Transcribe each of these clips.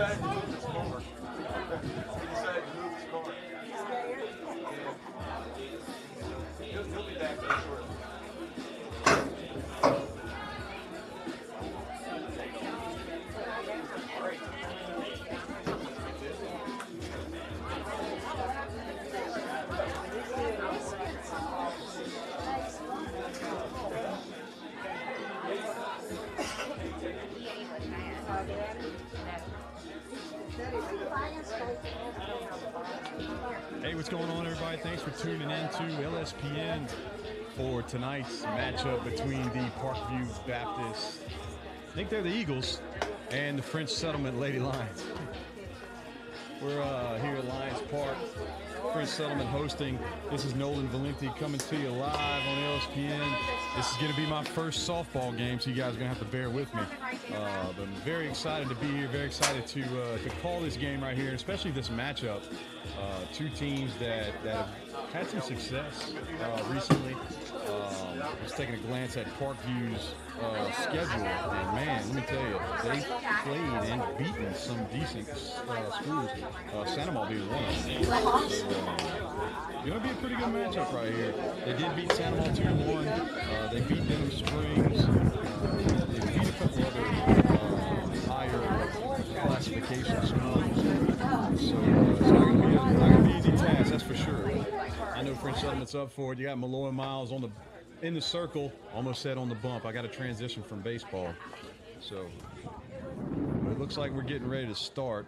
decided to move his car. He decided to move his car. Yeah. He'll be back very shortly. Hey, what's going on, everybody? Thanks for tuning in to LSPN for tonight's matchup between the Parkview Baptist, I think they're the Eagles, and the French Settlement Lady Lions. We're here at Lions Park, French Settlement hosting. This is Nolan Valenti coming to you live on LSPN. This is going to be my first softball game, so you guys are going to have to bear with me. But I'm very excited to be here, very excited to call this game right here, especially this matchup. Two teams that have had some success recently. Just taking a glance at Parkview's schedule, and man, let me tell you, they played and beaten some decent schools. Santa Maria being one of them. So, going to be a pretty good matchup right here. They did beat Santa Maria 2-1. They beat Denham Springs. They beat a couple other higher classification schools. So it's not going to be an easy task, that's for sure. I know French Settlement's up for it. You got Malloy Miles in the circle, almost said on the bump. I got a transition from baseball. So it looks like we're getting ready to start.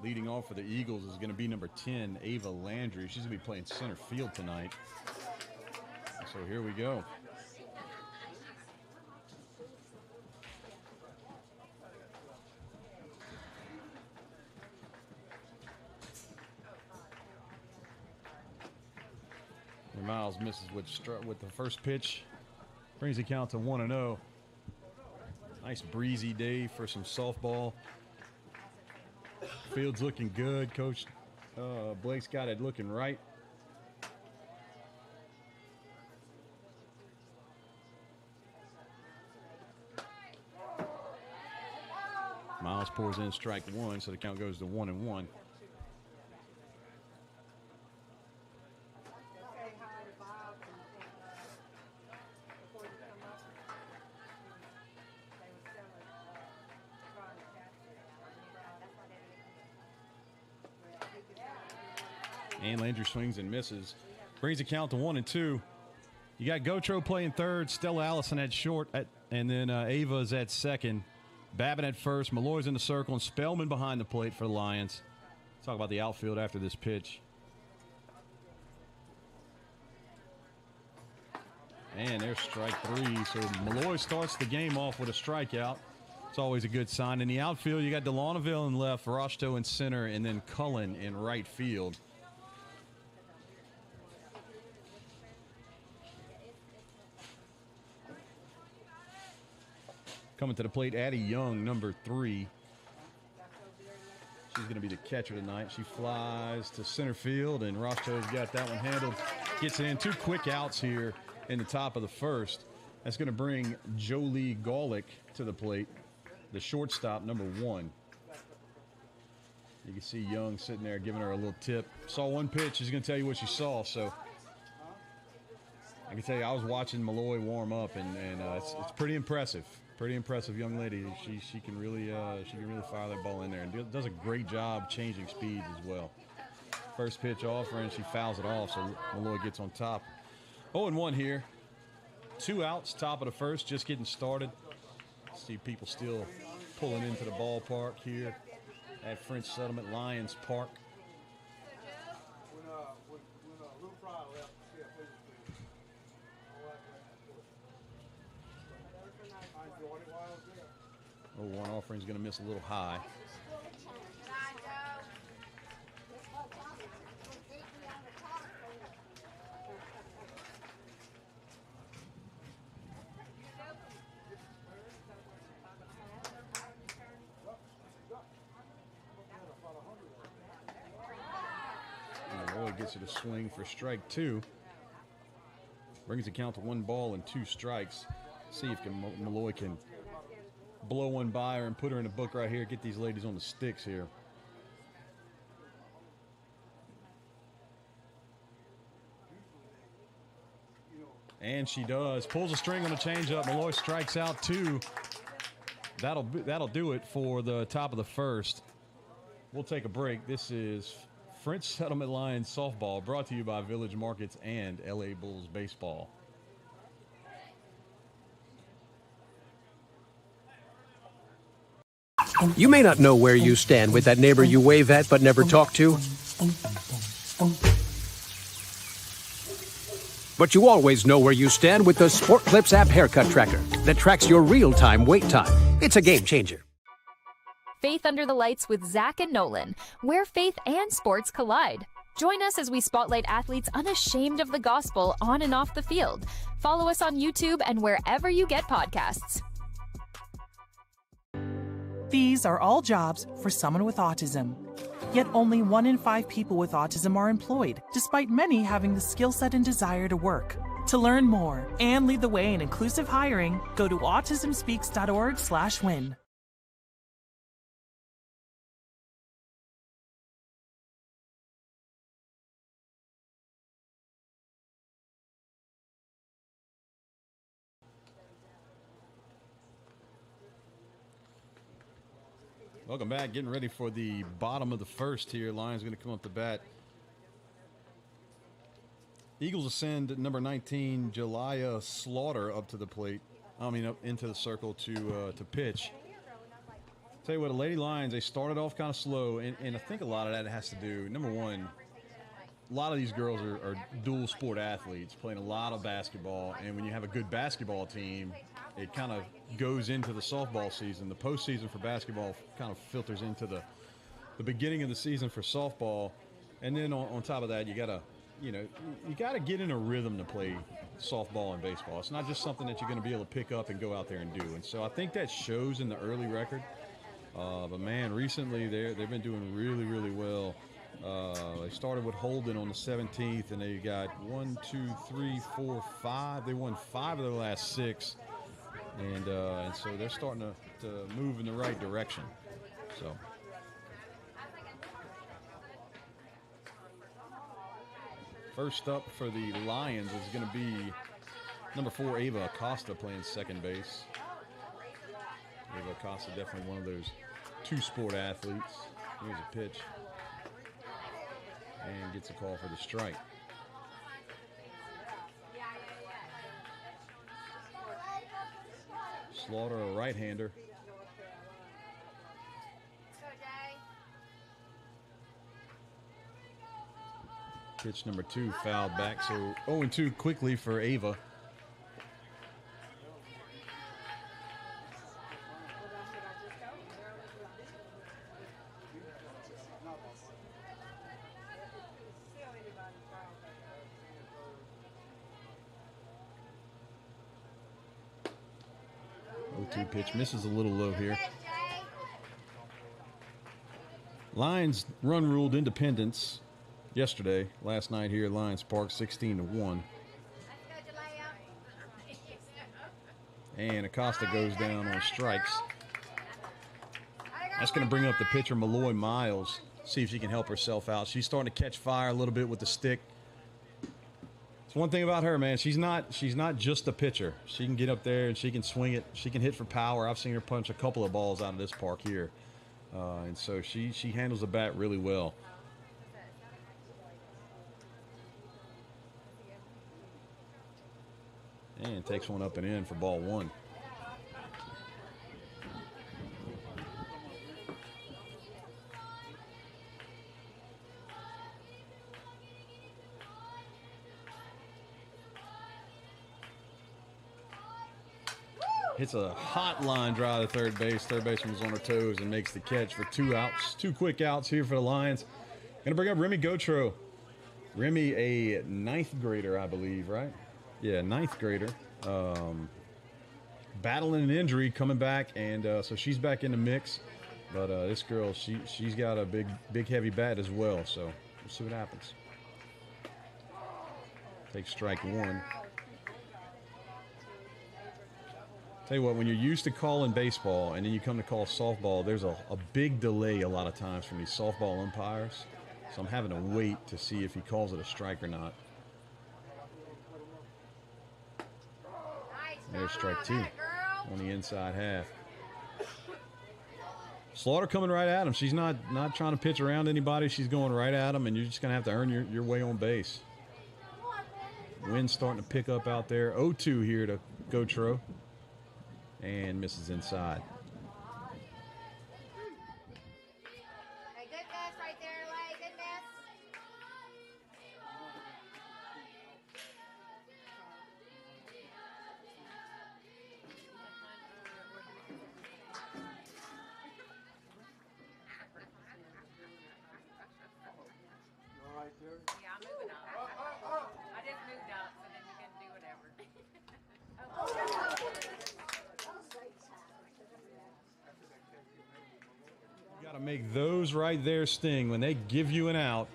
Leading off for the Eagles is going to be number 10, Ava Landry. She's going to be playing center field tonight. So here we go. And Miles misses with the first pitch. Brings the count to 1-0. Nice breezy day for some softball. Field's looking good. Coach Blake's got it looking right. Miles pours in strike one, so the count goes to 1-1. And Landry swings and misses. Brings the count to 1-2. You got Gotro playing third, Stella Allison at short, and then Ava's at second. Babin at first, Malloy's in the circle, and Spellman behind the plate for the Lions. Talk about the outfield after this pitch. And there's strike three. So Malloy starts the game off with a strikeout. It's always a good sign. In the outfield, you got DeLaunaville in left, Rosto in center, and then Cullen in right field. Coming to the plate, Addie Young, number 3. She's going to be the catcher tonight. She flies to center field, and Rosto's got that one handled. Gets it in. 2 quick outs here in the top of the first. That's going to bring Jolie Gaulick to the plate, the shortstop, number 1. You can see Young sitting there giving her a little tip. Saw one pitch. She's going to tell you what she saw, so I can tell you I was watching Malloy warm up, and it's pretty impressive. Pretty impressive young lady. She can really fire that ball in there, and does a great job changing speeds as well. First pitch off her, and she fouls it off, so Malloy gets on top. 0-1 here. 2 outs, top of the first, just getting started. See people still pulling into the ballpark here at French Settlement Lions Park. One offering's going to miss a little high. Gets it a swing for strike 2. Brings the count to 1 ball and 2 strikes. See if Malloy can blow one by her and put her in a book right here. Get these ladies on the sticks here. And she does. Pulls a string on the changeup. Malloy strikes out 2. That'll do it for the top of the first. We'll take a break. This is French Settlement Lions softball, brought to you by Village Markets and LA Bulls baseball. You may not know where you stand with that neighbor you wave at but never talk to. But you always know where you stand with the Sport Clips app haircut tracker that tracks your real-time wait time. It's a game changer. Faith Under the Lights with Zach and Nolan, where faith and sports collide. Join us as we spotlight athletes unashamed of the gospel on and off the field. Follow us on YouTube and wherever you get podcasts. These are all jobs for someone with autism. Yet only 1 in 5 people with autism are employed, despite many having the skill set and desire to work. To learn more and lead the way in inclusive hiring, go to autismspeaks.org/win. Welcome back. Getting ready for the bottom of the first here. Lions going to come up to bat. Eagles will send number 19, Jaliyah Slaughter, up to the plate. Up into the circle to pitch. Tell you what, the Lady Lions, they started off kind of slow, and I think a lot of that has to do, number one, a lot of these girls are dual sport athletes, playing a lot of basketball, and when you have a good basketball team, it kind of goes into the softball season. The postseason for basketball kind of filters into the beginning of the season for softball, and then on top of that, you gotta get in a rhythm to play softball and baseball. It's not just something that you're going to be able to pick up and go out there and do. And so I think that shows in the early record. But man, recently they've been doing really, really well. They started with Holden on the 17th, and they got 1, 2, 3, 4, 5. They won 5 of their last 6. And so they're starting to move in the right direction. So first up for the Lions is going to be number 4, Ava Acosta, playing second base. Ava Acosta, definitely one of those two-sport athletes. Here's a pitch. And gets a call for the strike. Slaughter, a right-hander. Pitch number 2 fouled back, so 0-2 quickly for Ava. Pitch misses a little low here. Lions run ruled Independence yesterday, last night here at Lions Park, 16-1. And Acosta goes down on strikes. That's going to bring up the pitcher, Malloy Miles, see if she can help herself out. She's starting to catch fire a little bit with the stick. One thing about her, man, she's not just a pitcher. She can get up there and she can swing it. She can hit for power. I've seen her punch a couple of balls out of this park here, and so she handles the bat really well. And takes one up and in for ball 1. Hits a hot line drive to third base. Third baseman was on her toes and makes the catch for 2 outs. 2 quick outs here for the Lions. Going to bring up Remy Gautreau. Remy, a 9th grader, I believe, right? Yeah, 9th grader. Battling an injury, coming back, and so she's back in the mix. But this girl, she's got a big heavy bat as well. So we'll see what happens. Take strike one. Tell you what, when you're used to calling baseball and then you come to call softball, there's a big delay a lot of times from these softball umpires. So I'm having to wait to see if he calls it a strike or not. There's strike two on the inside half. Slaughter coming right at him. She's not trying to pitch around anybody. She's going right at him, and you're just going to have to earn your way on base. Wind's starting to pick up out there. 0-2 here to Gautreaux. And misses inside. Hey, good miss right there, Lay. Good miss. Yeah, I'm moving up. I just moved up, so then you can do whatever. You got to make those right there sting. When they give you an out,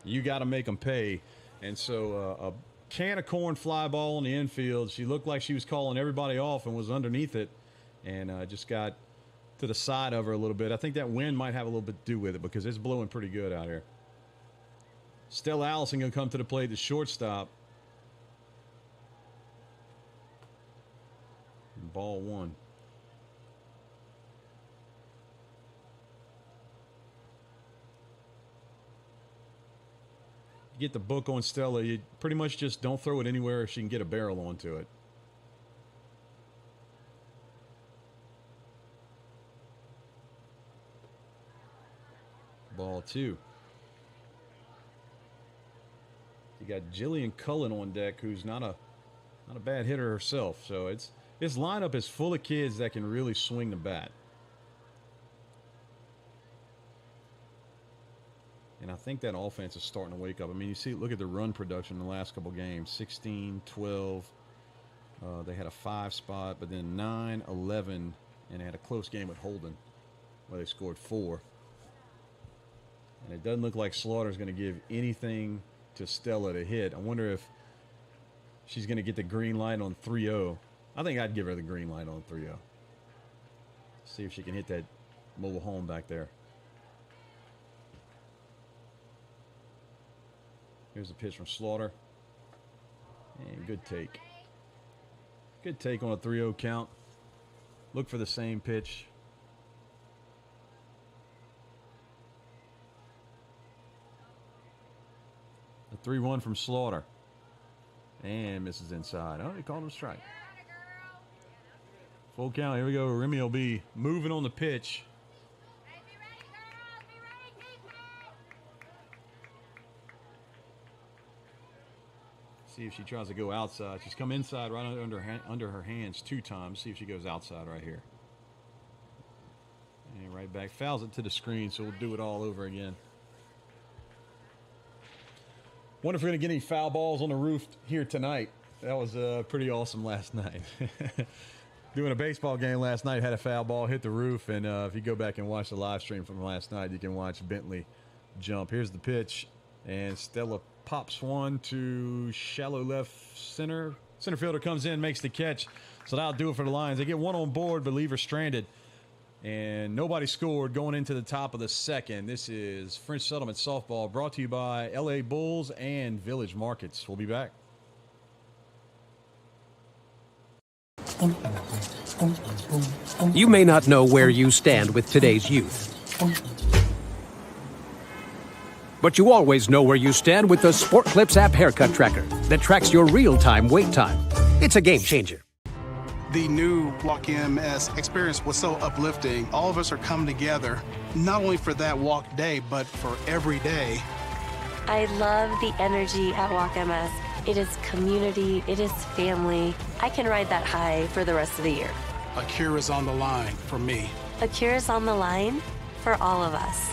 you got to make them pay. And so a can of corn fly ball in the infield. She looked like she was calling everybody off and was underneath it, and just got to the side of her a little bit. I think that wind might have a little bit to do with it because it's blowing pretty good out here. Stella Allison going to come to the plate, the shortstop. Ball one. Get the book on Stella, you pretty much just don't throw it anywhere she can get a barrel onto it. Ball two. You got Jillian Cullen on deck, who's not a bad hitter herself. So this lineup is full of kids that can really swing the bat. And I think that offense is starting to wake up. I mean, you see, look at the run production in the last couple games. 16, 12. They had a 5 spot, but then 9, 11, and they had a close game with Holden where they scored 4. And it doesn't look like Slaughter's going to give anything to Stella to hit. I wonder if she's going to get the green light on 3-0. I think I'd give her the green light on 3-0. See if she can hit that mobile home back there. Here's the pitch from Slaughter. And good take. Good take on a 3-0 count. Look for the same pitch. The 3-1 from Slaughter. And misses inside. Oh, he called him a strike. Full count. Here we go. Remy will be moving on the pitch. See if she tries to go outside. She's come inside right under her hands 2 times. See if she goes outside right here. And right back. Fouls it to the screen, so we'll do it all over again. Wonder if we're going to get any foul balls on the roof here tonight. That was pretty awesome last night. Doing a baseball game last night, had a foul ball hit the roof, and if you go back and watch the live stream from last night, you can watch Bentley jump. Here's the pitch, and Stella pops one to shallow left center. Center fielder comes in, makes the catch. So that'll do it for the Lions. They get one on board, but leave her stranded. And nobody scored going into the top of the second. This is French Settlement Softball, brought to you by LA Bulls and Village Markets. We'll be back. You may not know where you stand with today's youth, but you always know where you stand with the Sport Clips app haircut tracker that tracks your real-time wait time. It's a game changer. The new Walk EMS experience was so uplifting. All of us are coming together, not only for that walk day, but for every day. I love the energy at Walk MS. It is community, it is family. I can ride that high for the rest of the year. A cure is on the line for me. A cure is on the line for all of us.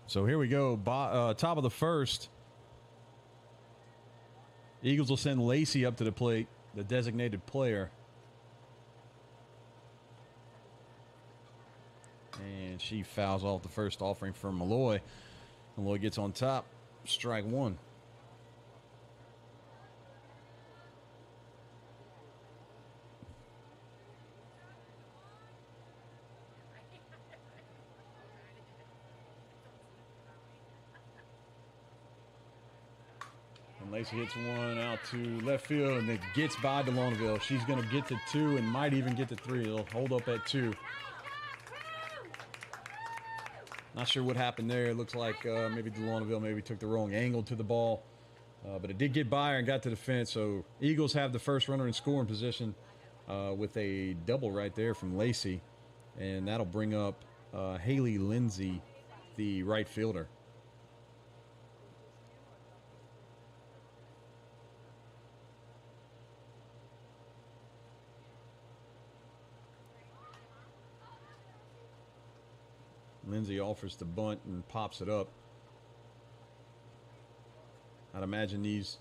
So here we go. Top of the first. Eagles will send Lacey up to the plate, the designated player. And she fouls off the first offering from Malloy. Malloy gets on top. Strike one. And Lacey hits one out to left field, and it gets by DeLaunaville. She's going to get to 2 and might even get to 3. It'll hold up at 2. Not sure what happened there. It looks like maybe DeLaunaville maybe took the wrong angle to the ball. But it did get by her and got to the fence. So Eagles have the first runner in scoring position with a double right there from Lacey. And that'll bring up Haley Lindsay, the right fielder. Lindsay offers to bunt and pops it up. I'd imagine these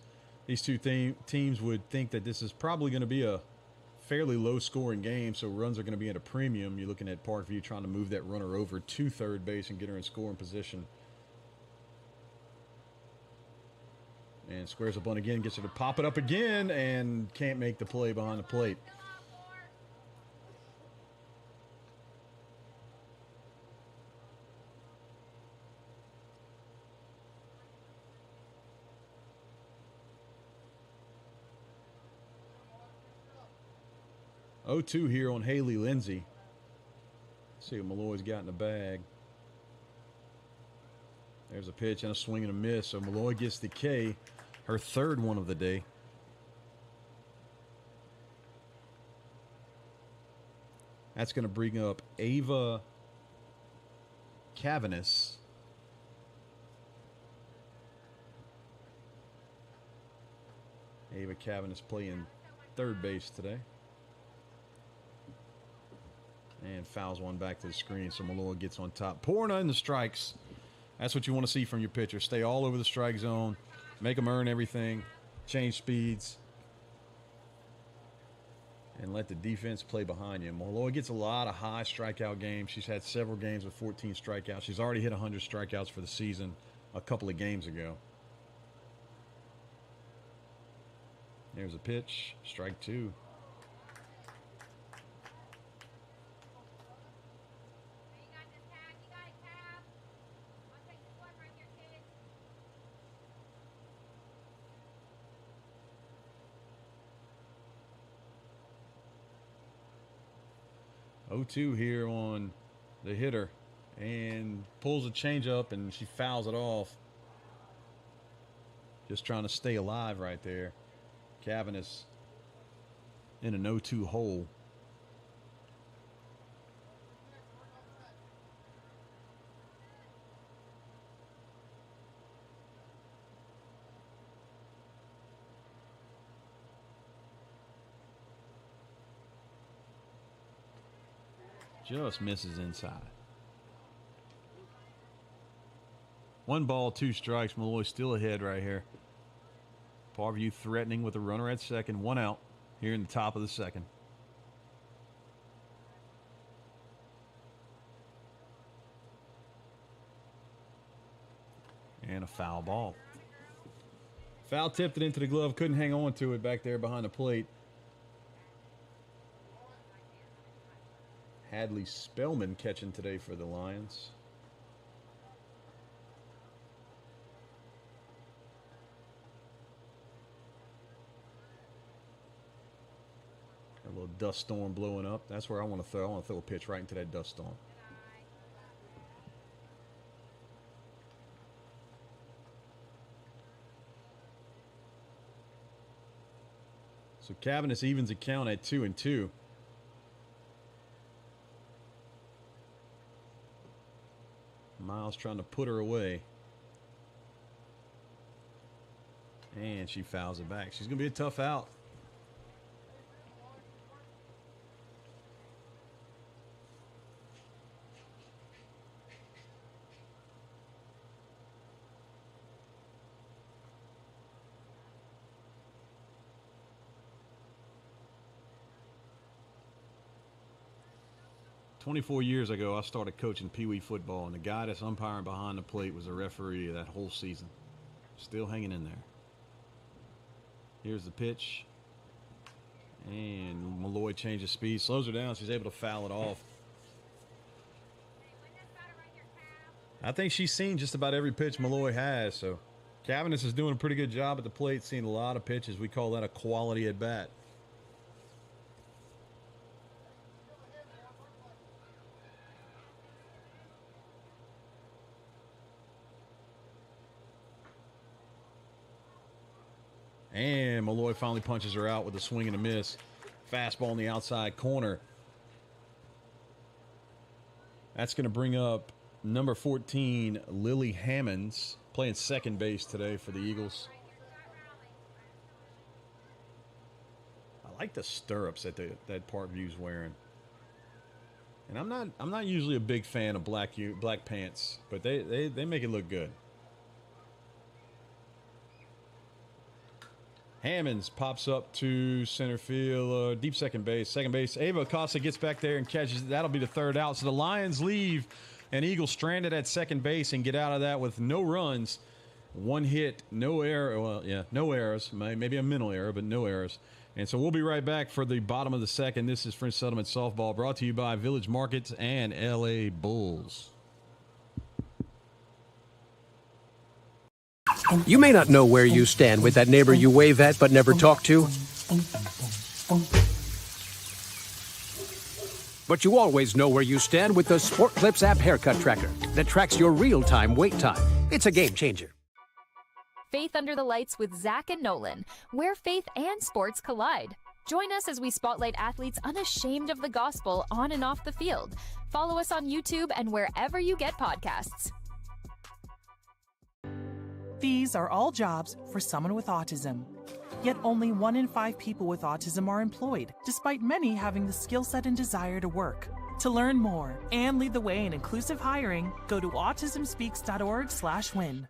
two teams would think that this is probably going to be a fairly low-scoring game, so runs are going to be at a premium. You're looking at Parkview trying to move that runner over to third base and get her in scoring position. And squares a bunt again, gets her to pop it up again, and can't make the play behind the plate. 0-2 here on Haley Lindsay. Let's see what Malloy's got in the bag. There's a pitch and a swing and a miss. So Malloy gets the K, her third one of the day. That's going to bring up Ava Cavanis. Ava Cavanis playing third base today. And fouls one back to the screen, so Malloy gets on top. Pouring in the strikes. That's what you want to see from your pitcher. Stay all over the strike zone. Make them earn everything. Change speeds. And let the defense play behind you. Malloy gets a lot of high strikeout games. She's had several games with 14 strikeouts. She's already hit 100 strikeouts for the season a couple of games ago. There's a pitch. Strike two. Oh, 2 here on the hitter, and pulls a changeup, and she fouls it off. Just trying to stay alive right there. Cavanis in an 0-2 hole. Just misses inside. 1 ball, 2 strikes. Malloy still ahead right here. Parkview threatening with a runner at second. 1 out here in the top of the second. And a foul ball. Foul tipped it into the glove. Couldn't hang on to it back there behind the plate. Hadley Spellman catching today for the Lions. A little dust storm blowing up. That's where I want to throw. I want to throw a pitch right into that dust storm. So Cavanis evens the count at 2-2. Miles trying to put her away. And she fouls it back. She's going to be a tough out. 24 years ago, I started coaching Pee Wee football, and the guy that's umpiring behind the plate was a referee that whole season. Still hanging in there. Here's the pitch. And Malloy changes speed, slows her down. She's able to foul it off. I think she's seen just about every pitch Malloy has, so Cavanis is doing a pretty good job at the plate, seeing a lot of pitches. We call that a quality at bat. And Malloy finally punches her out with a swing and a miss. Fastball in the outside corner. That's going to bring up number 14, Lily Hammonds, playing second base today for the Eagles. I like the stirrups that Parkview's wearing. And I'm not usually a big fan of black pants, but they make it look good. Hammonds pops up to center field, deep second base. Second base, Ava Acosta gets back there and catches. That'll be the third out. So the Lions leave an Eagle stranded at second base and get out of that with no runs, one hit, no error. Well, yeah, no errors. Maybe a mental error, but no errors. And so we'll be right back for the bottom of the second. This is French Settlement Softball, brought to you by Village Markets and LA Bulls. You may not know where you stand with that neighbor you wave at but never talk to. But you always know where you stand with the Sport Clips app haircut tracker that tracks your real-time wait time. It's a game changer. Faith Under the Lights with Zach and Nolan, where faith and sports collide. Join us as we spotlight athletes unashamed of the gospel on and off the field. Follow us on YouTube and wherever you get podcasts. These are all jobs for someone with autism. Yet only 1 in 5 people with autism are employed, despite many having the skill set and desire to work. To learn more and lead the way in inclusive hiring, go to autismspeaks.org/win.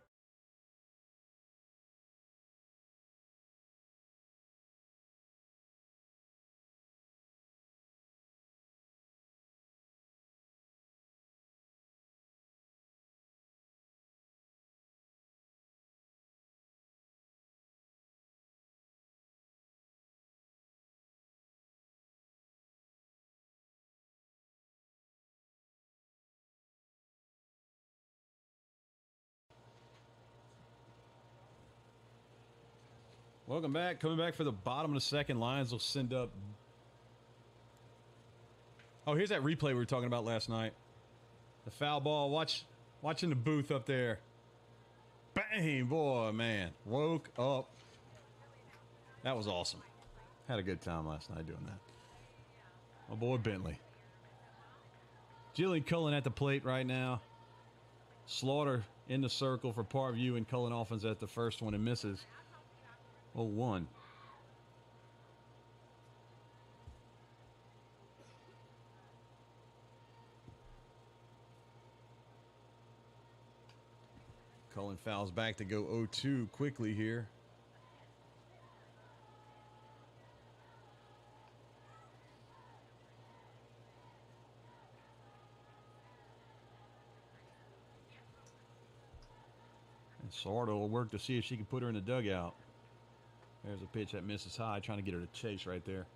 Welcome back. Coming back for the bottom of the second. Lions will send up. Oh, here's that replay we were talking about last night. The foul ball. Watching the booth up there. Bang, boy, man. Woke up. That was awesome. Had a good time last night doing that. My boy Bentley. Jillian Cullen at the plate right now. Slaughter in the circle for Parkview, and Cullen offense at the first one and misses. 0-1. Cullen fouls back to go 0-2 quickly here. And Sardo will work to see if she can put her in the dugout. There's a pitch that misses high, trying to get her to chase right there.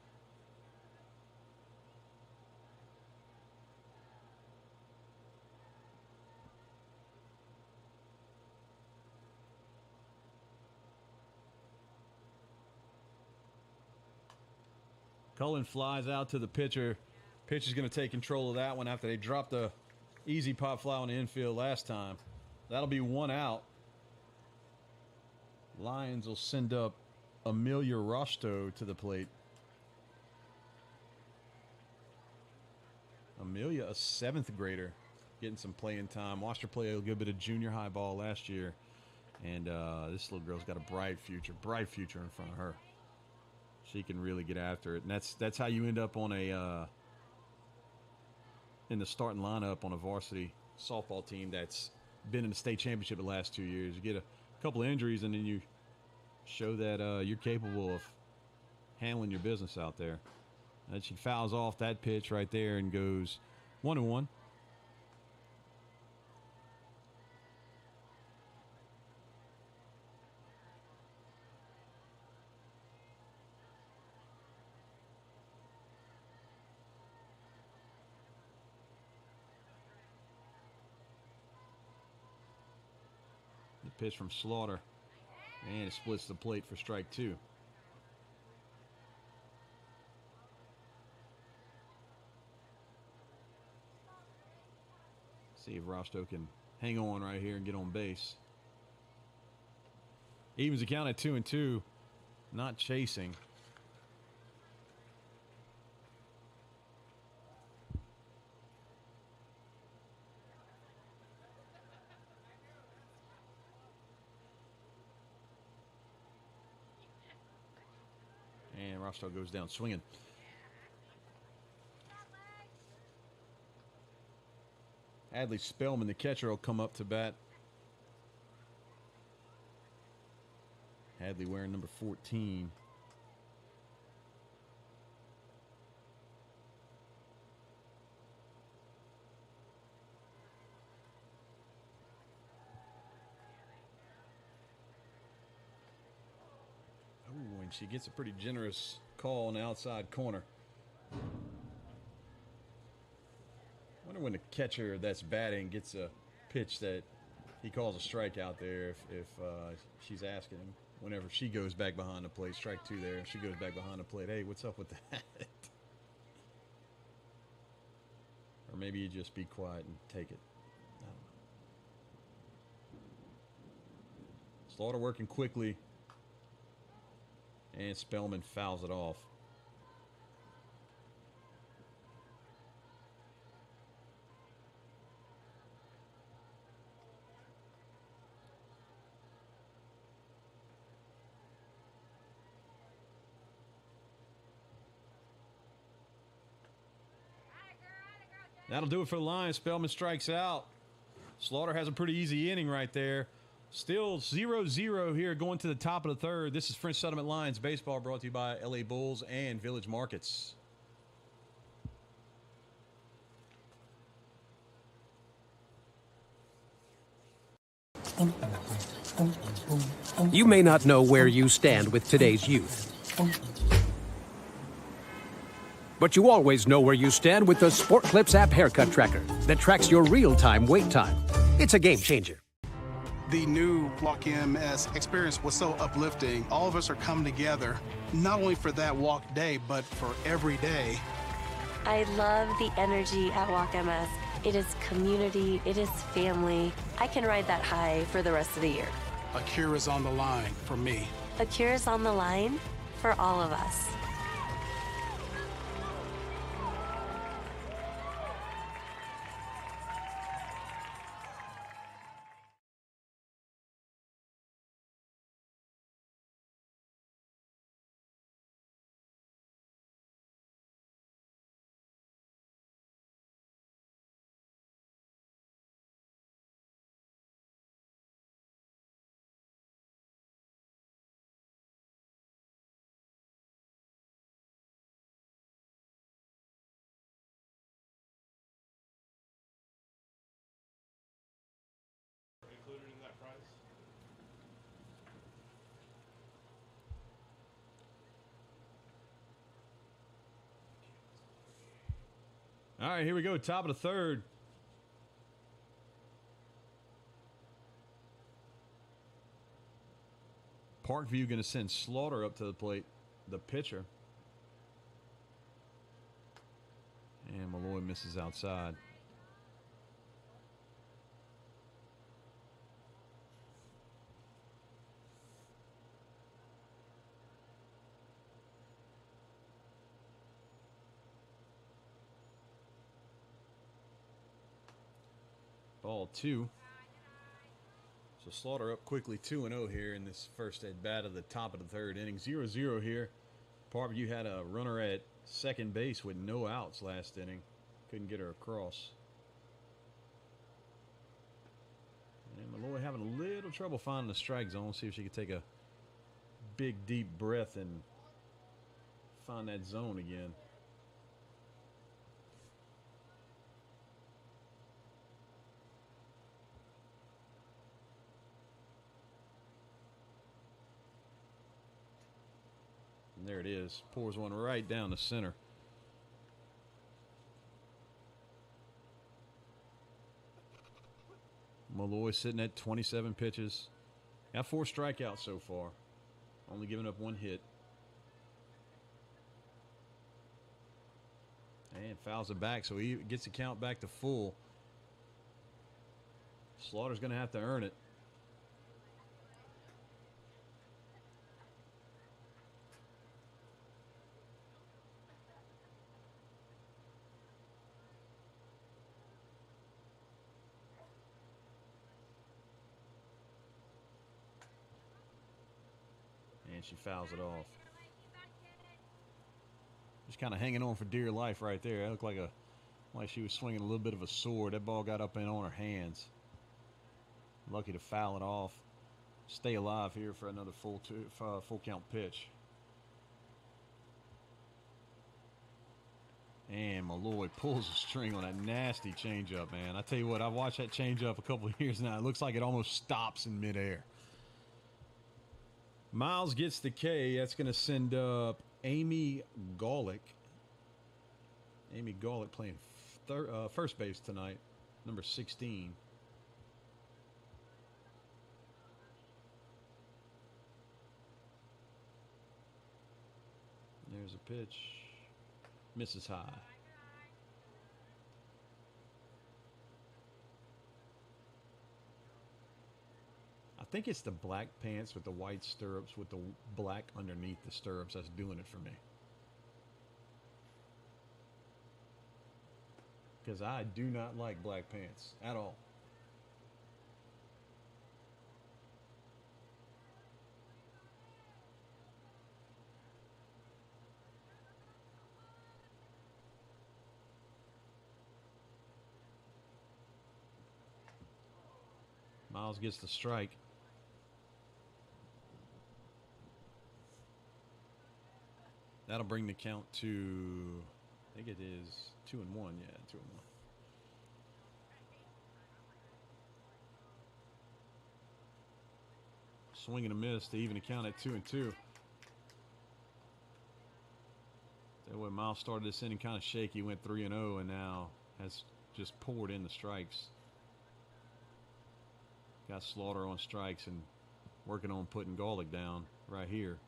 Cullen flies out to the pitcher. Pitcher's going to take control of that one after they dropped the easy pop fly on the infield last time. That'll be one out. Lions will send up Amelia Rosto to the plate. Amelia, a 7th grader, getting some playing time. Watched her play a good bit of junior high ball last year. And this little girl's got a bright future in front of her. She can really get after it. And that's how you end up on a in the starting lineup on a varsity softball team that's been in the state championship the last 2 years. You get a couple of injuries, and then you show that you're capable of handling your business out there. And she fouls off that pitch right there and goes 1-1. The pitch from Slaughter. And it splits the plate for strike 2. See if Rostow can hang on right here and get on base. Evens the count at 2-2. Not chasing. And Rostow goes down swinging. Adley Spellman, the catcher, will come up to bat. Hadley wearing number 14. Ooh, and she gets a pretty generous call on the outside corner. Wonder when the catcher that's batting gets a pitch that he calls a strike out there if she's asking him. Whenever she goes back behind the plate, strike 2 there. If she goes back behind the plate, hey, what's up with that? Or maybe you just be quiet and take it. I don't know. Slaughter working quickly. And Spellman fouls it off. That'll do it for the Lions. Spellman strikes out. Slaughter has a pretty easy inning right there. Still 0-0 here going to the top of the third. This is French Settlement Lions baseball, brought to you by LA Bulls and Village Markets. You may not know where you stand with today's youth, but you always know where you stand with the Sport Clips app haircut tracker that tracks your real-time wait time. It's a game changer. The new Walk MS experience was so uplifting. All of us are coming together, not only for that walk day, but for every day. I love the energy at Walk MS. It is community, it is family. I can ride that high for the rest of the year. A cure is on the line for me. A cure is on the line for all of us. All right, here we go. Top of the third. Parkview going to send Slaughter up to the plate, the pitcher. And Malloy misses outside. Ball 2. So Slaughter up quickly 2-0 here in this first at bat of the top of the third inning. 0-0 here. Parkview had a runner at second base with no outs last inning. Couldn't get her across. And Malloy having a little trouble finding the strike zone. See if she could take a big deep breath and find that zone again. And there it is. Pours one right down the center. Malloy sitting at 27 pitches. Got 4 strikeouts so far. Only giving up 1 hit. And fouls it back, so he gets the count back to full. Slaughter's going to have to earn it. And she fouls it off. Just kind of hanging on for dear life right there. It looked like she was swinging a little bit of a sword. That ball got up and on her hands. Lucky to foul it off. Stay alive here for another full count pitch. And Malloy pulls a string on that nasty changeup, man. I tell you what, I've watched that changeup a couple of years now. It looks like it almost stops in midair. Miles gets the K. That's going to send up Amy Golick. Amy Golick playing first base tonight, number 16. There's a pitch. Misses high. I think it's the black pants with the white stirrups with the black underneath the stirrups that's doing it for me. Because I do not like black pants at all. Miles gets the strike. That'll bring the count to, I think it is 2-1. Yeah, 2-1. Swing and a miss to even the count at 2-2. That way, Miles started this inning kind of shaky, went 3-0, and now has just poured in the strikes. Got Slaughter on strikes and working on putting Golick down right here.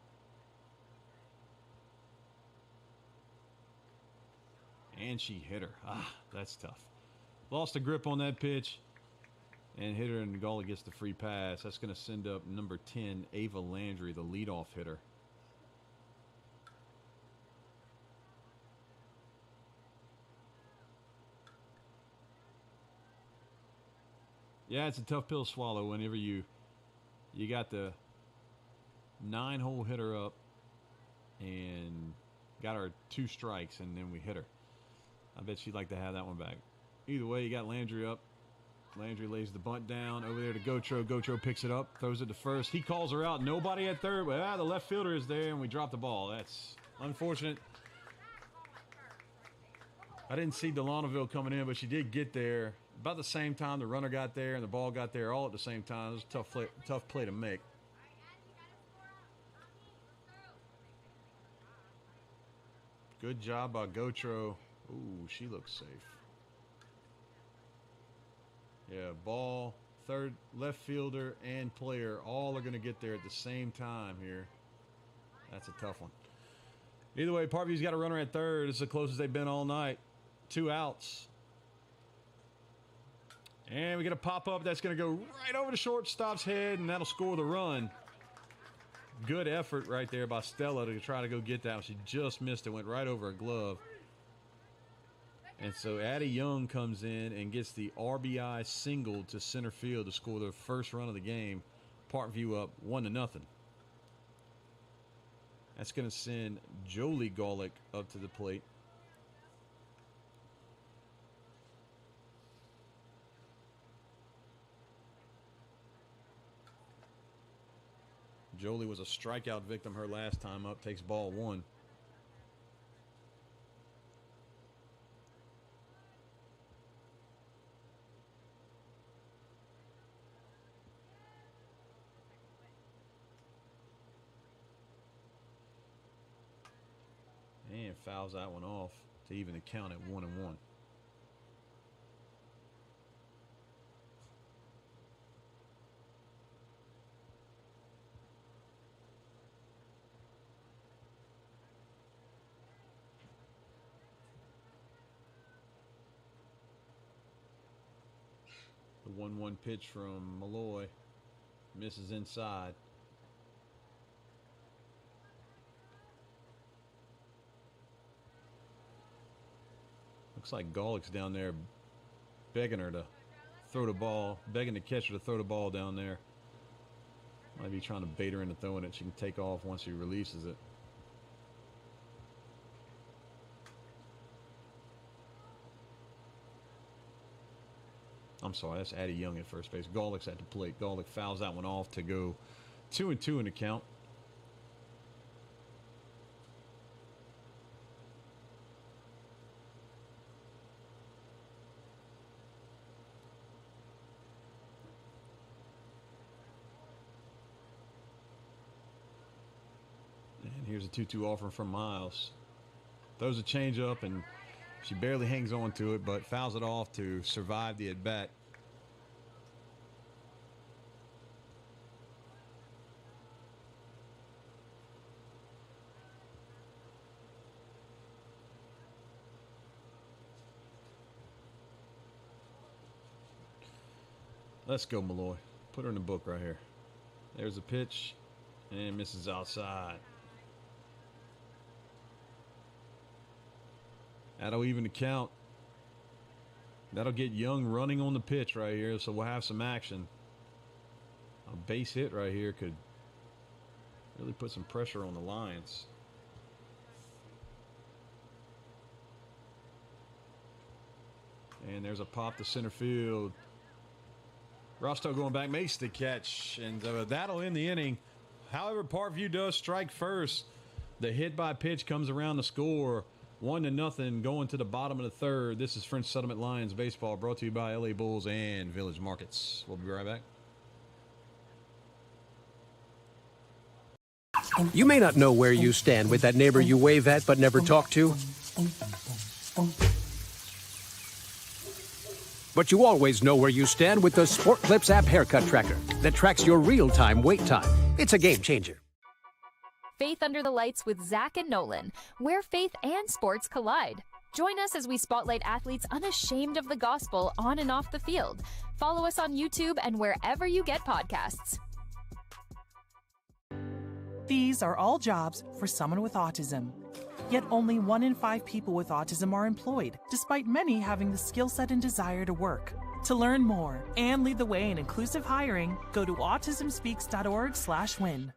And she hit her. Ah, that's tough. Lost a grip on that pitch and hit her, and Golick gets the free pass. That's going to send up number 10, Ava Landry, the leadoff hitter. Yeah, it's a tough pill to swallow whenever you got the 9-hole hitter up and got her 2 strikes, and then we hit her. I bet she'd like to have that one back. Either way, you got Landry up. Landry lays the bunt down over there to Gotro. Gotro picks it up, throws it to first. He calls her out. Nobody at third, but the left fielder is there, and we drop the ball. That's unfortunate. I didn't see Delanouville coming in, but she did get there about the same time the runner got there and the ball got there, all at the same time. It was a tough play to make. Good job by Gotro. Ooh, she looks safe. Yeah, ball, third, left fielder, and player all are going to get there at the same time here. That's a tough one. Either way, Parkview's got a runner at third. It's the closest they've been all night. 2 outs. And we get a pop-up that's going to go right over the shortstop's head, and that'll score the run. Good effort right there by Stella to try to go get that. She just missed it, went right over a glove. And so Addie Young comes in and gets the RBI single to center field to score the first run of the game. Parkview up 1-0. That's going to send Jolie Golick up to the plate. Jolie was a strikeout victim her last time up. Takes ball 1. and fouls that one off to even the count at 1-1. The 1-1 pitch from Malloy misses inside. Looks like Golick's down there begging her to throw the ball, begging the catcher to throw the ball down there. Might be trying to bait her into throwing it. She can take off once he releases it. I'm sorry, that's Addie Young at first base. Golick's at the plate. Golick fouls that one off to go 2-2 in the count. And here's a 2-2 offer from Miles. Throws a changeup and she barely hangs on to it, but fouls it off to survive the at-bat. Let's go, Malloy. Put her in the book right here. There's a pitch and misses outside. That'll even the count. That'll get Young running on the pitch right here, so we'll have some action. A base hit right here could really put some pressure on the Lions. And there's a pop to center field. Rostow going back, makes the catch, and that'll end the inning. However, Parkview does strike first. The hit by pitch comes around the score. 1-0 going to the bottom of the third. This is French Settlement Lions baseball, brought to you by LA Bulls and Village Markets. We'll be right back. You may not know where you stand with that neighbor you wave at but never talk to. But you always know where you stand with the Sport Clips app haircut tracker that tracks your real-time wait time. It's a game changer. Faith Under the Lights with Zach and Nolan, where faith and sports collide. Join us as we spotlight athletes unashamed of the gospel on and off the field. Follow us on YouTube and wherever you get podcasts. These are all jobs for someone with autism. Yet only 1 in 5 people with autism are employed, despite many having the skill set and desire to work. To learn more and lead the way in inclusive hiring, go to autismspeaks.org/win.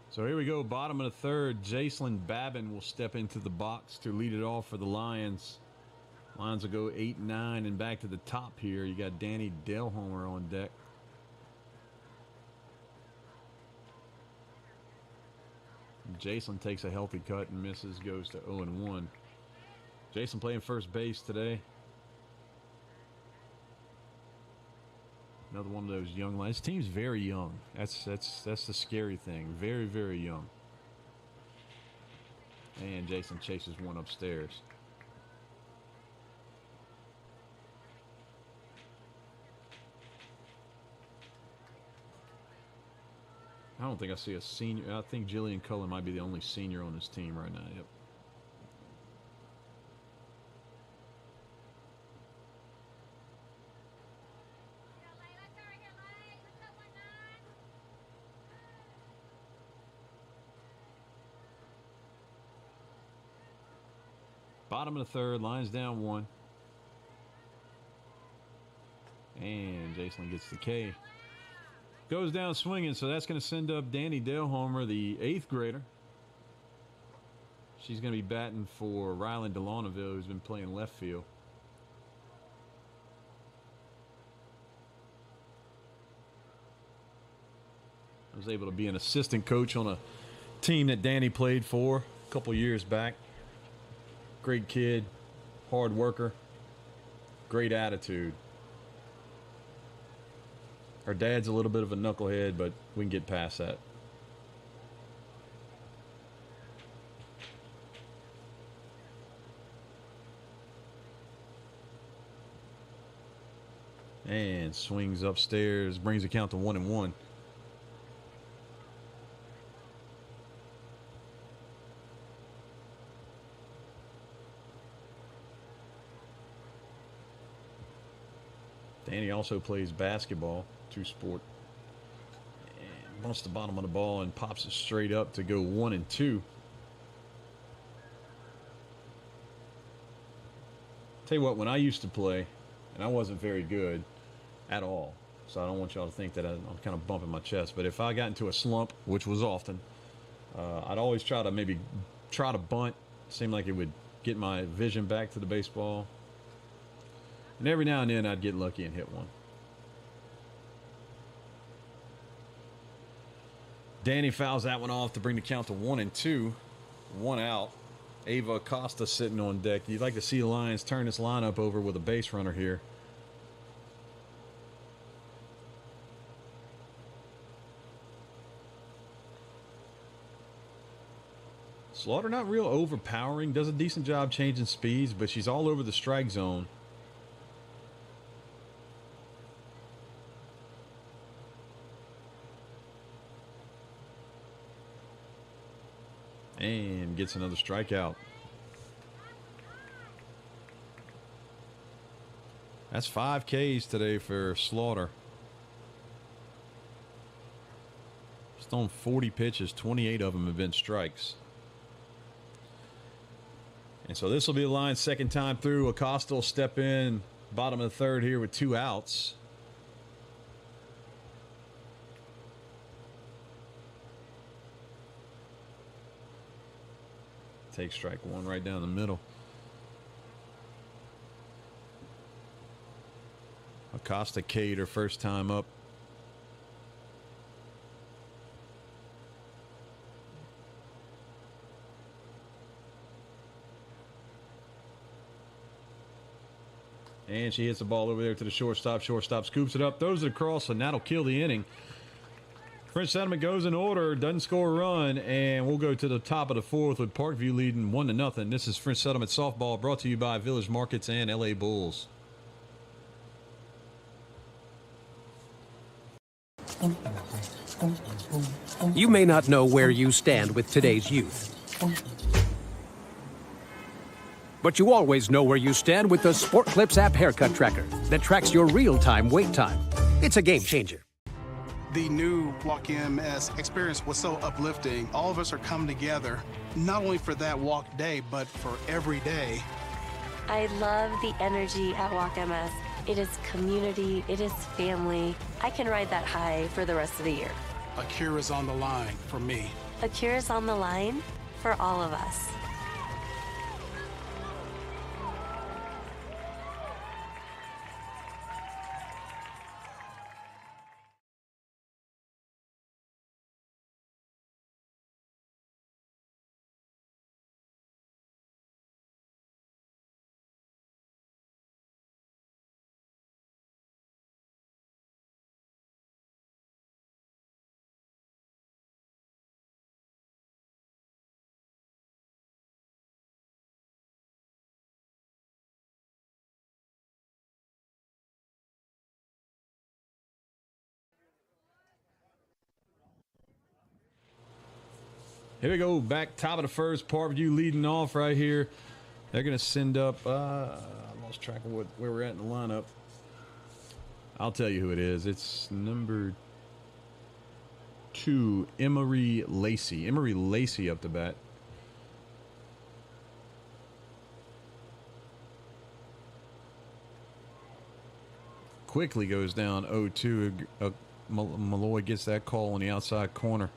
So here we go, bottom of the third. Jacelyn Babin will step into the box to lead it off for the Lions. Lions will go 8-9 and back to the top here. You got Danny Delhomer on deck. Jacelyn takes a healthy cut and misses, goes to 0-1. Jacelyn playing first base today. Another one of those young Lions. This team's very young. That's the scary thing. Very, very young. And Jason chases one upstairs. I don't think I see a senior. I think Jillian Cullen might be the only senior on this team right now. Yep. Bottom of the third, Lions down 1. And Jason gets the K. Goes down swinging, so that's going to send up Danny Delhomer, the 8th grader. She's going to be batting for Ryland Delonaville, who's been playing left field. I was able to be an assistant coach on a team that Danny played for a couple years back. Great kid, hard worker, great attitude. Her dad's a little bit of a knucklehead, but we can get past that. And swings upstairs, brings the count to 1-1. Danny also plays basketball, two-sport. And bunts the bottom of the ball and pops it straight up to go 1-2. Tell you what, when I used to play, and I wasn't very good at all, so I don't want y'all to think that I'm kind of bumping my chest, but if I got into a slump, which was often, I'd always try to bunt. Seemed like it would get my vision back to the baseball. And every now and then I'd get lucky and hit one. Danny fouls that one off to bring the count to 1-2. 1 out. Ava Acosta sitting on deck. You'd like to see the Lions turn this lineup over with a base runner here. Slaughter not real overpowering. Does a decent job changing speeds, but she's all over the strike zone. And gets another strikeout. That's 5 Ks today for Slaughter. Just on 40 pitches, 28 of them have been strikes. And so this will be the Lions' second time through. Acosta will step in bottom of the third here with 2 outs. Take strike 1 right down the middle. Acosta K'd her first time up. And she hits the ball over there to the shortstop. Shortstop scoops it up, throws it across, and that'll kill the inning. French Settlement goes in order, doesn't score a run, and we'll go to the top of the 4th with Parkview leading 1-0. This is French Settlement Softball, brought to you by Village Markets and LA Bulls. You may not know where you stand with today's youth, but you always know where you stand with the Sport Clips app haircut tracker that tracks your real-time wait time. It's a game changer. The new Walk MS experience was so uplifting. All of us are coming together, not only for that walk day, but for every day. I love the energy at Walk MS. It is community, it is family. I can ride that high for the rest of the year. A cure is on the line for me. A cure is on the line for all of us. Here we go, back top of the first. Parkview leading off right here. They're going to send up, I lost track of where we're at in the lineup. I'll tell you who it is. It's number 2, Emery Lacey. Emery Lacey up the bat. quickly goes down 0-2. Malloy gets that call on the outside corner.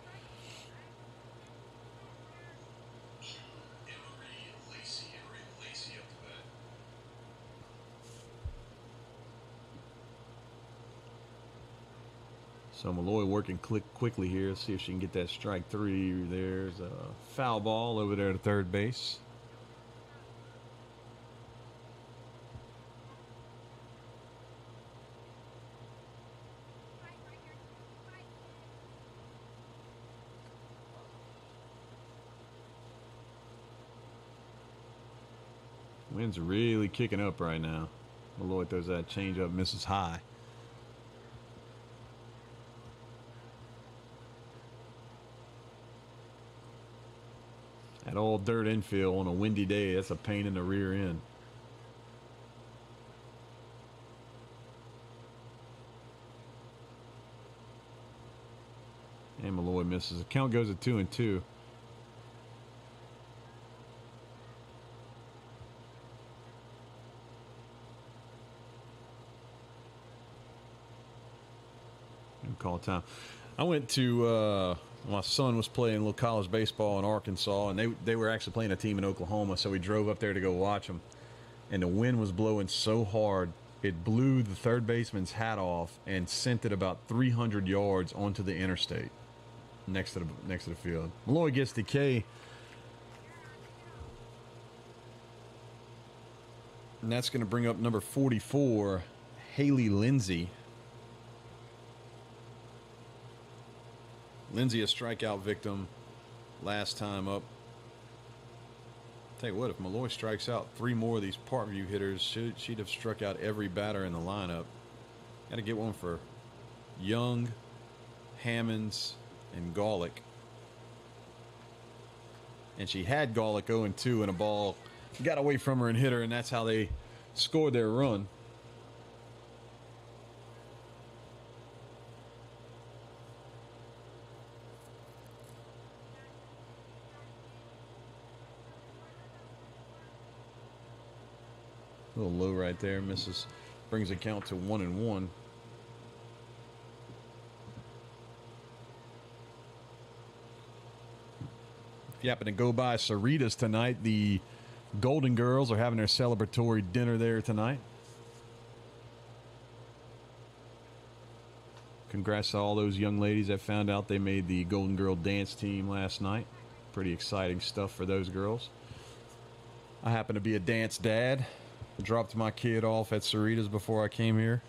So Malloy working quickly here. See if she can get that strike 3. There's a foul ball over there to third base. Wind's really kicking up right now. Malloy throws that changeup, misses high. That all dirt infield on a windy day, that's a pain in the rear end. And Malloy misses. The count goes at 2-2. Call time. I went to my son was playing a little college baseball in Arkansas, and they were actually playing a team in Oklahoma, so we drove up there to go watch them. And the wind was blowing so hard it blew the third baseman's hat off and sent it about 300 yards onto the interstate next to the field. Malloy gets the K, and that's going to bring up number 44, Haley Lindsay. Lindsay, a strikeout victim last time up. Tell you what, if Malloy strikes out 3 more of these Parkview hitters, she'd have struck out every batter in the lineup. Got to get one for Young, Hammonds, and Golick. And she had Golick 0-2 and a ball got away from her and hit her, and that's how they scored their run. A little low right there. Misses. Brings the count to 1-1. If you happen to go by Cerritos tonight, the Golden Girls are having their celebratory dinner there tonight. Congrats to all those young ladies that found out they made the Golden Girl dance team last night. Pretty exciting stuff for those girls. I happen to be a dance dad. Dropped my kid off at Cerritos before I came here.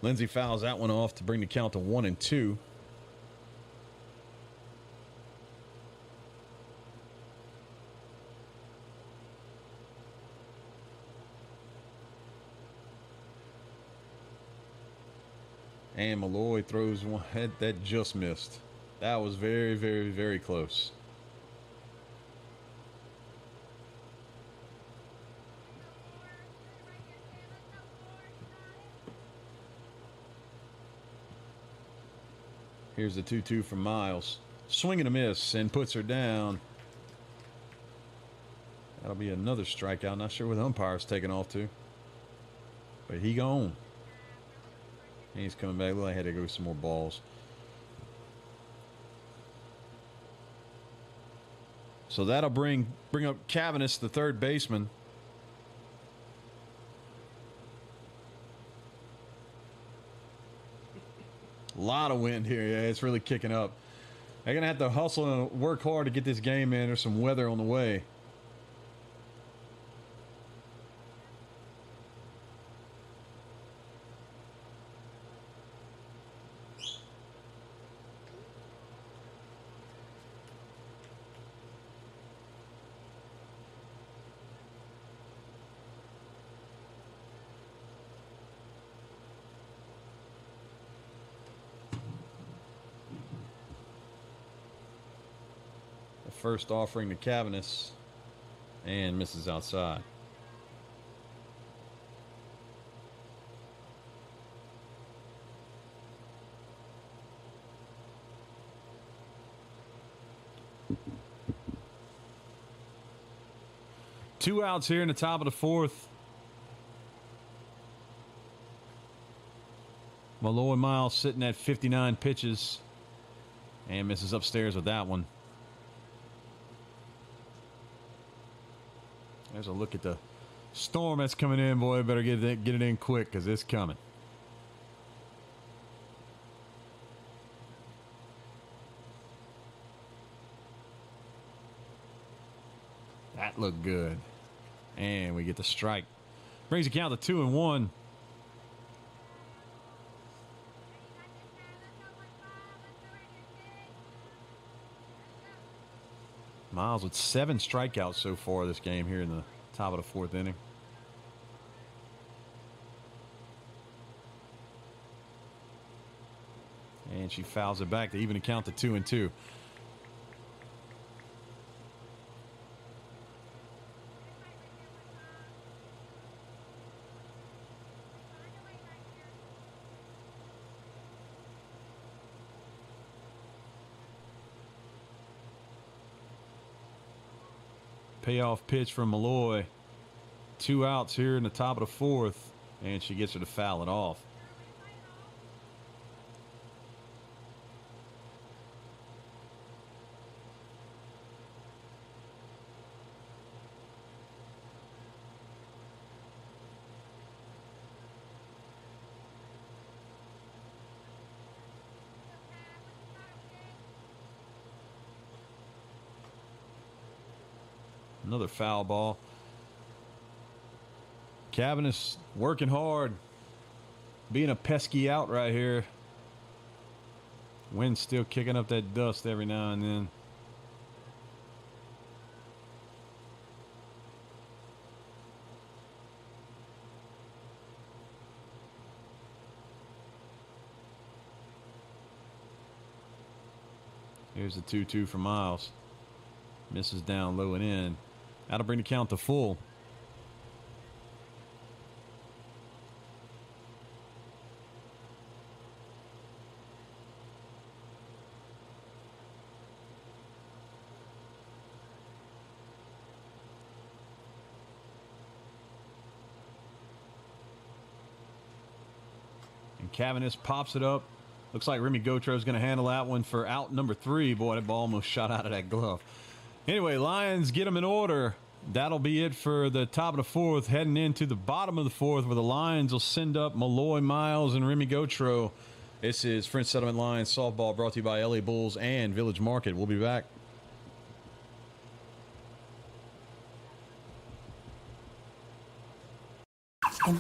Lindsay fouls that one off to bring the count to 1-2. And Malloy throws one that just missed. That was very, very, very close. Here's the 2-2 from Miles. Swing and a miss and puts her down. That'll be another strikeout. Not sure where the umpire's taking off to. But he gone. He's coming back. Well, I had to go with some more balls. So that'll bring up Cavanis, the third baseman. A lot of wind here. Yeah, it's really kicking up. They're going to have to hustle and work hard to get this game in. There's some weather on the way. First offering to Cavanis and misses outside. 2 outs here in the top of the 4th. Malloy Miles sitting at 59 pitches and misses upstairs with that one. There's a look at the storm that's coming in. Boy, better get it in quick because it's coming. That looked good. And we get the strike. Brings the count to 2-1. Miles with 7 strikeouts so far this game here in the top of the 4th inning. And she fouls it back to even the count to 2-2. Payoff pitch from Malloy. 2 outs here in the top of the 4th, and she gets her to foul it off. Another foul ball. Cavanis working hard. Being a pesky out right here. Wind's still kicking up that dust every now and then. Here's the 2-2 for Miles. Misses down low and in. That'll bring the count to full. And Cavanis pops it up. Looks like Remy Gautreau's going to handle that one for out number 3. Boy, that ball almost shot out of that glove. Anyway, Lions get them in order. That'll be it for the top of the 4th. Heading into the bottom of the 4th, where the Lions will send up Malloy Miles and Remy Gautreau. This is French Settlement Lions softball, brought to you by LA Bulls and Village Market. We'll be back.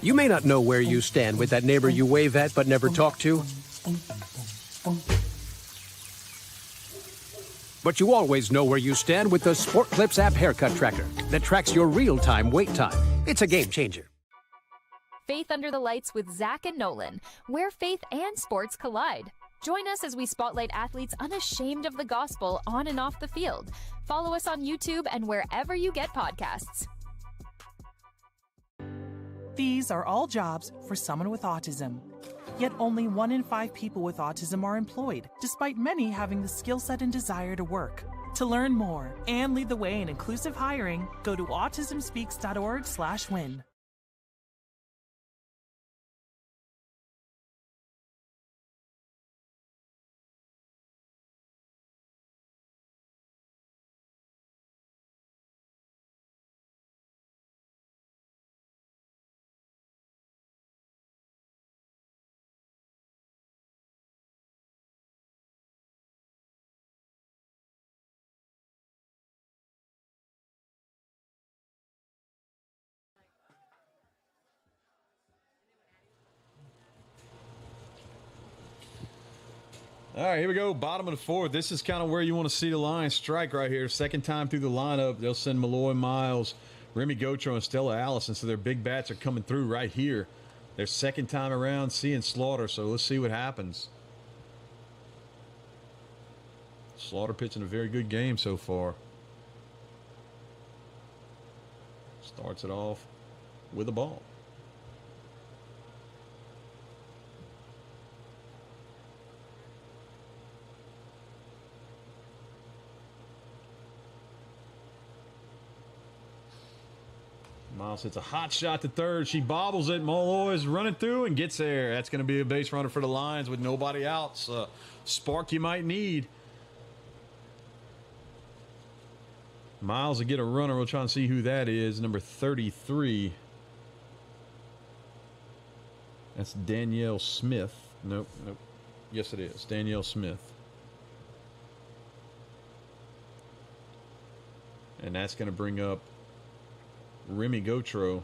You may not know where you stand with that neighbor you wave at but never talk to. But you always know where you stand with the Sport Clips app haircut tracker that tracks your real-time wait time. It's a game changer. Faith Under the Lights with Zach and Nolan, where faith and sports collide. Join us as we spotlight athletes unashamed of the gospel on and off the field. Follow us on YouTube and wherever you get podcasts. These are all jobs for someone with autism. Yet only 1 in 5 people with autism are employed, despite many having the skill set and desire to work. To learn more and lead the way in inclusive hiring, go to autismspeaks.org/win. All right, here we go. Bottom of the 4th. This is kind of where you want to see the Lions strike right here. Second time through the lineup. They'll send Malloy Miles, Remy Gautreau, and Stella Allison. So their big bats are coming through right here. Their second time around seeing Slaughter. So let's see what happens. Slaughter pitching a very good game so far. Starts it off with a ball. Miles hits a hot shot to third. She bobbles it. Molloy's running through and gets there. That's going to be a base runner for the Lions with nobody else. Spark you might need. Miles will get a runner. We'll try and see who that is. Number 33. That's Danielle Smith. Nope. Yes, it is. Danielle Smith. And that's going to bring up Remy Gautreau.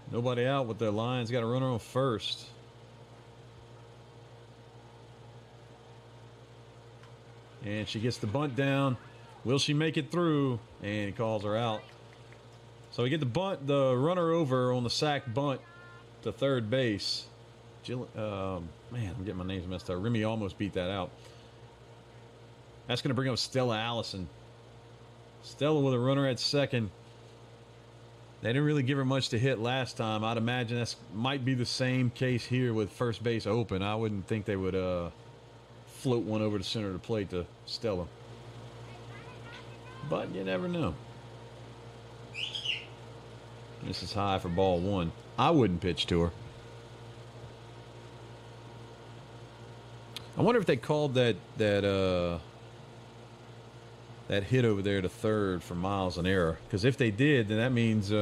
Nobody out with the Lions. Got a runner on first. And she gets the bunt down. Will she make it through? And he calls her out. So we get the runner over on the sack bunt to third base. Man, I'm getting my names messed up. Remy almost beat that out. That's going to bring up Stella Allison. Stella with a runner at second. They didn't really give her much to hit last time. I'd imagine that might be the same case here with first base open. I wouldn't think they would float one over the center of the plate to Stella. But you never know. This is high for ball one. I wouldn't pitch to her. I wonder if they called that hit over there to third for Miles an error. Because if they did, then that means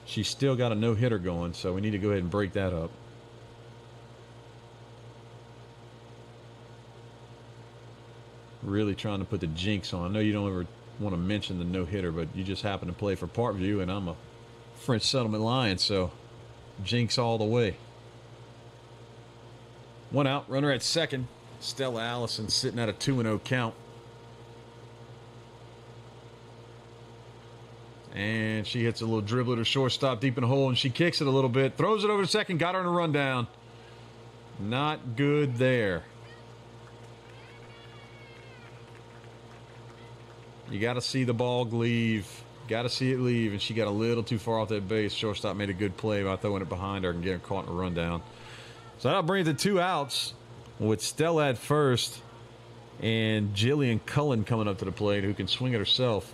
she's still got a no-hitter going. So we need to go ahead and break that up. Really trying to put the jinx on. I know you don't ever want to mention the no-hitter, but you just happen to play for Parkview, and I'm a French Settlement Lion, so jinx all the way. One out, runner at second. Stella Allison sitting at a 2-0 count. And she hits a little dribbler to shortstop deep in the hole, and she kicks it a little bit. Throws it over to second, got her in a rundown. Not good there. You got to see the ball leave. Got to see it leave, and she got a little too far off that base. Shortstop made a good play by throwing it behind her and getting caught in a rundown. So that'll bring it to 2 outs with Stella at first and Jillian Cullen coming up to the plate, who can swing it herself.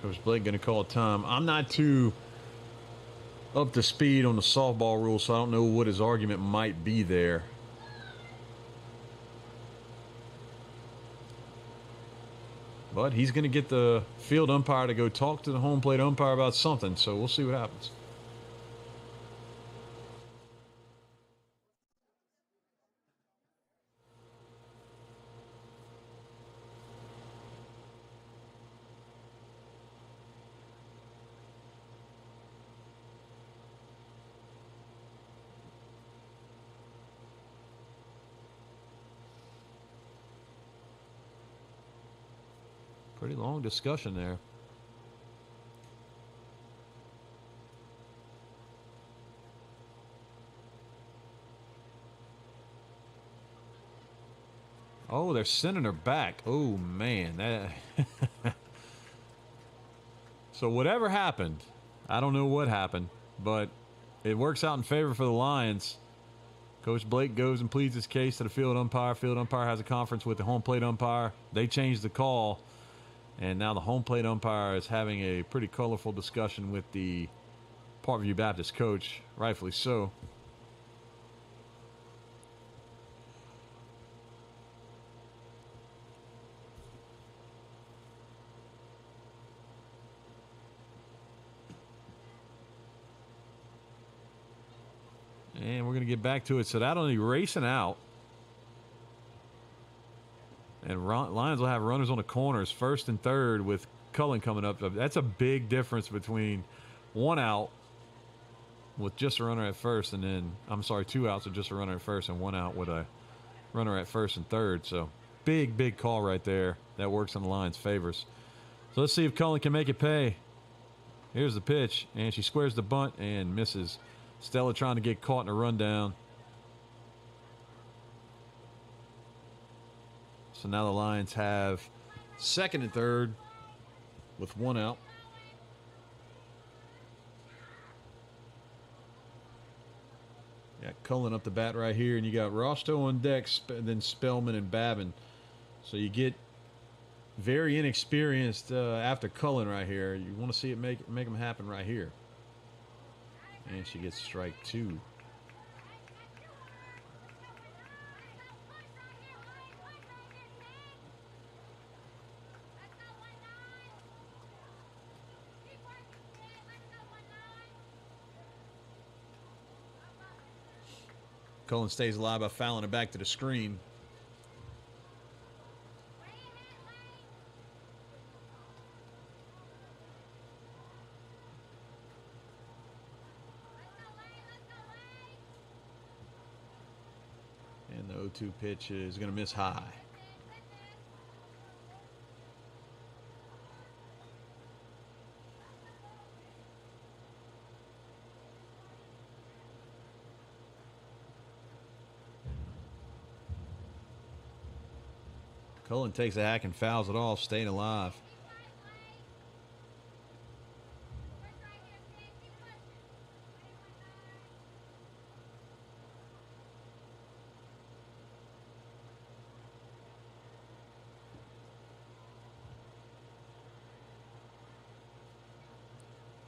Coach Blake going to call time. I'm not too up to speed on the softball rules, so I don't know what his argument might be there. But he's going to get the field umpire to go talk to the home plate umpire about something, so we'll see what happens. Pretty long discussion there. Oh, they're sending her back. Oh, man. So whatever happened, I don't know what happened, but it works out in favor for the Lions. Coach Blake goes and pleads his case to the field umpire. Field umpire has a conference with the home plate umpire. They change the call. And now the home plate umpire is having a pretty colorful discussion with the Parkview Baptist coach, rightfully so. And we're going to get back to it. So that'll be racing out. And Lions will have runners on the corners, first and third, with Cullen coming up. That's a big difference between 1 out with just a runner at first, and then, 2 outs with just a runner at first and 1 out with a runner at first and third. So big, big call right there. That works in the Lions' favors. So let's see if Cullen can make it pay. Here's the pitch, and she squares the bunt and misses. Stella trying to get caught in a rundown. So now the Lions have second and third with one out. Got Cullen up the bat right here, and you got Rosto on deck, then Spellman and Babin. So you get very inexperienced after Cullen right here. You want to see it make them happen right here. And she gets strike 2. Cullen stays alive by fouling it back to the screen. And the 0-2 pitch is going to miss high. Cullen takes a hack and fouls it off, staying alive.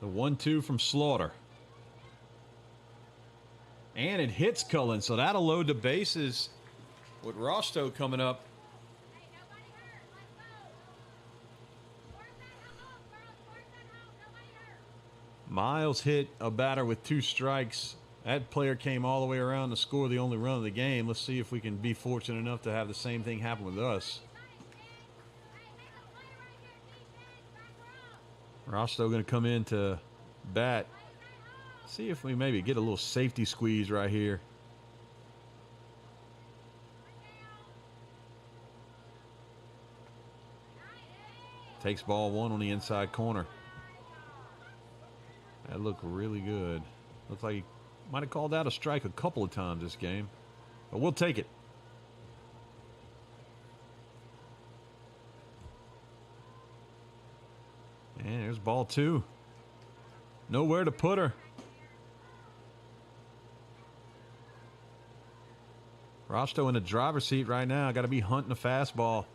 The 1-2 from Slaughter. And it hits Cullen, so that'll load the bases with Rosto coming up. Miles hit a batter with 2 strikes. That player came all the way around to score the only run of the game. Let's see if we can be fortunate enough to have the same thing happen with us. Rosto going to come in to bat. See if we maybe get a little safety squeeze right here. Takes ball 1 on the inside corner. That looked really good. Looks like he might have called out a strike a couple of times this game. But we'll take it. And there's ball 2. Nowhere to put her. Rosto in the driver's seat right now. Got to be hunting a fastball.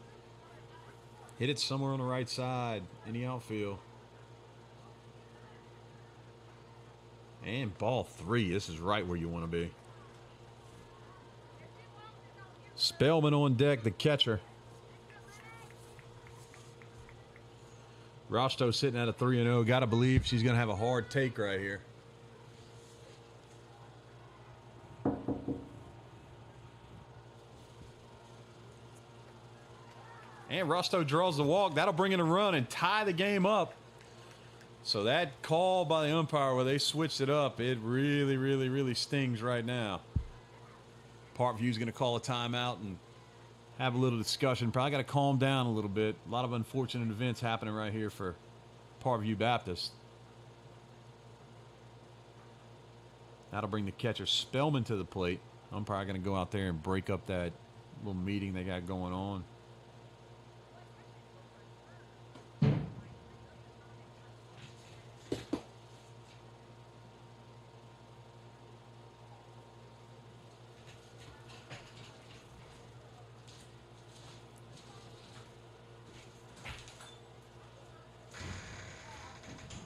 Hit it somewhere on the right side in the outfield. And ball 3. This is right where you want to be. Spellman on deck, the catcher. Rosto sitting at a 3-0. Got to believe she's going to have a hard take right here. And Rosto draws the walk. That'll bring in a run and tie the game up. So that call by the umpire where they switched it up, it really, really, really stings right now. Parkview's going to call a timeout and have a little discussion. Probably got to calm down a little bit. A lot of unfortunate events happening right here for Parkview Baptist. That'll bring the catcher Spellman to the plate. Umpire going to go out there and break up that little meeting they got going on.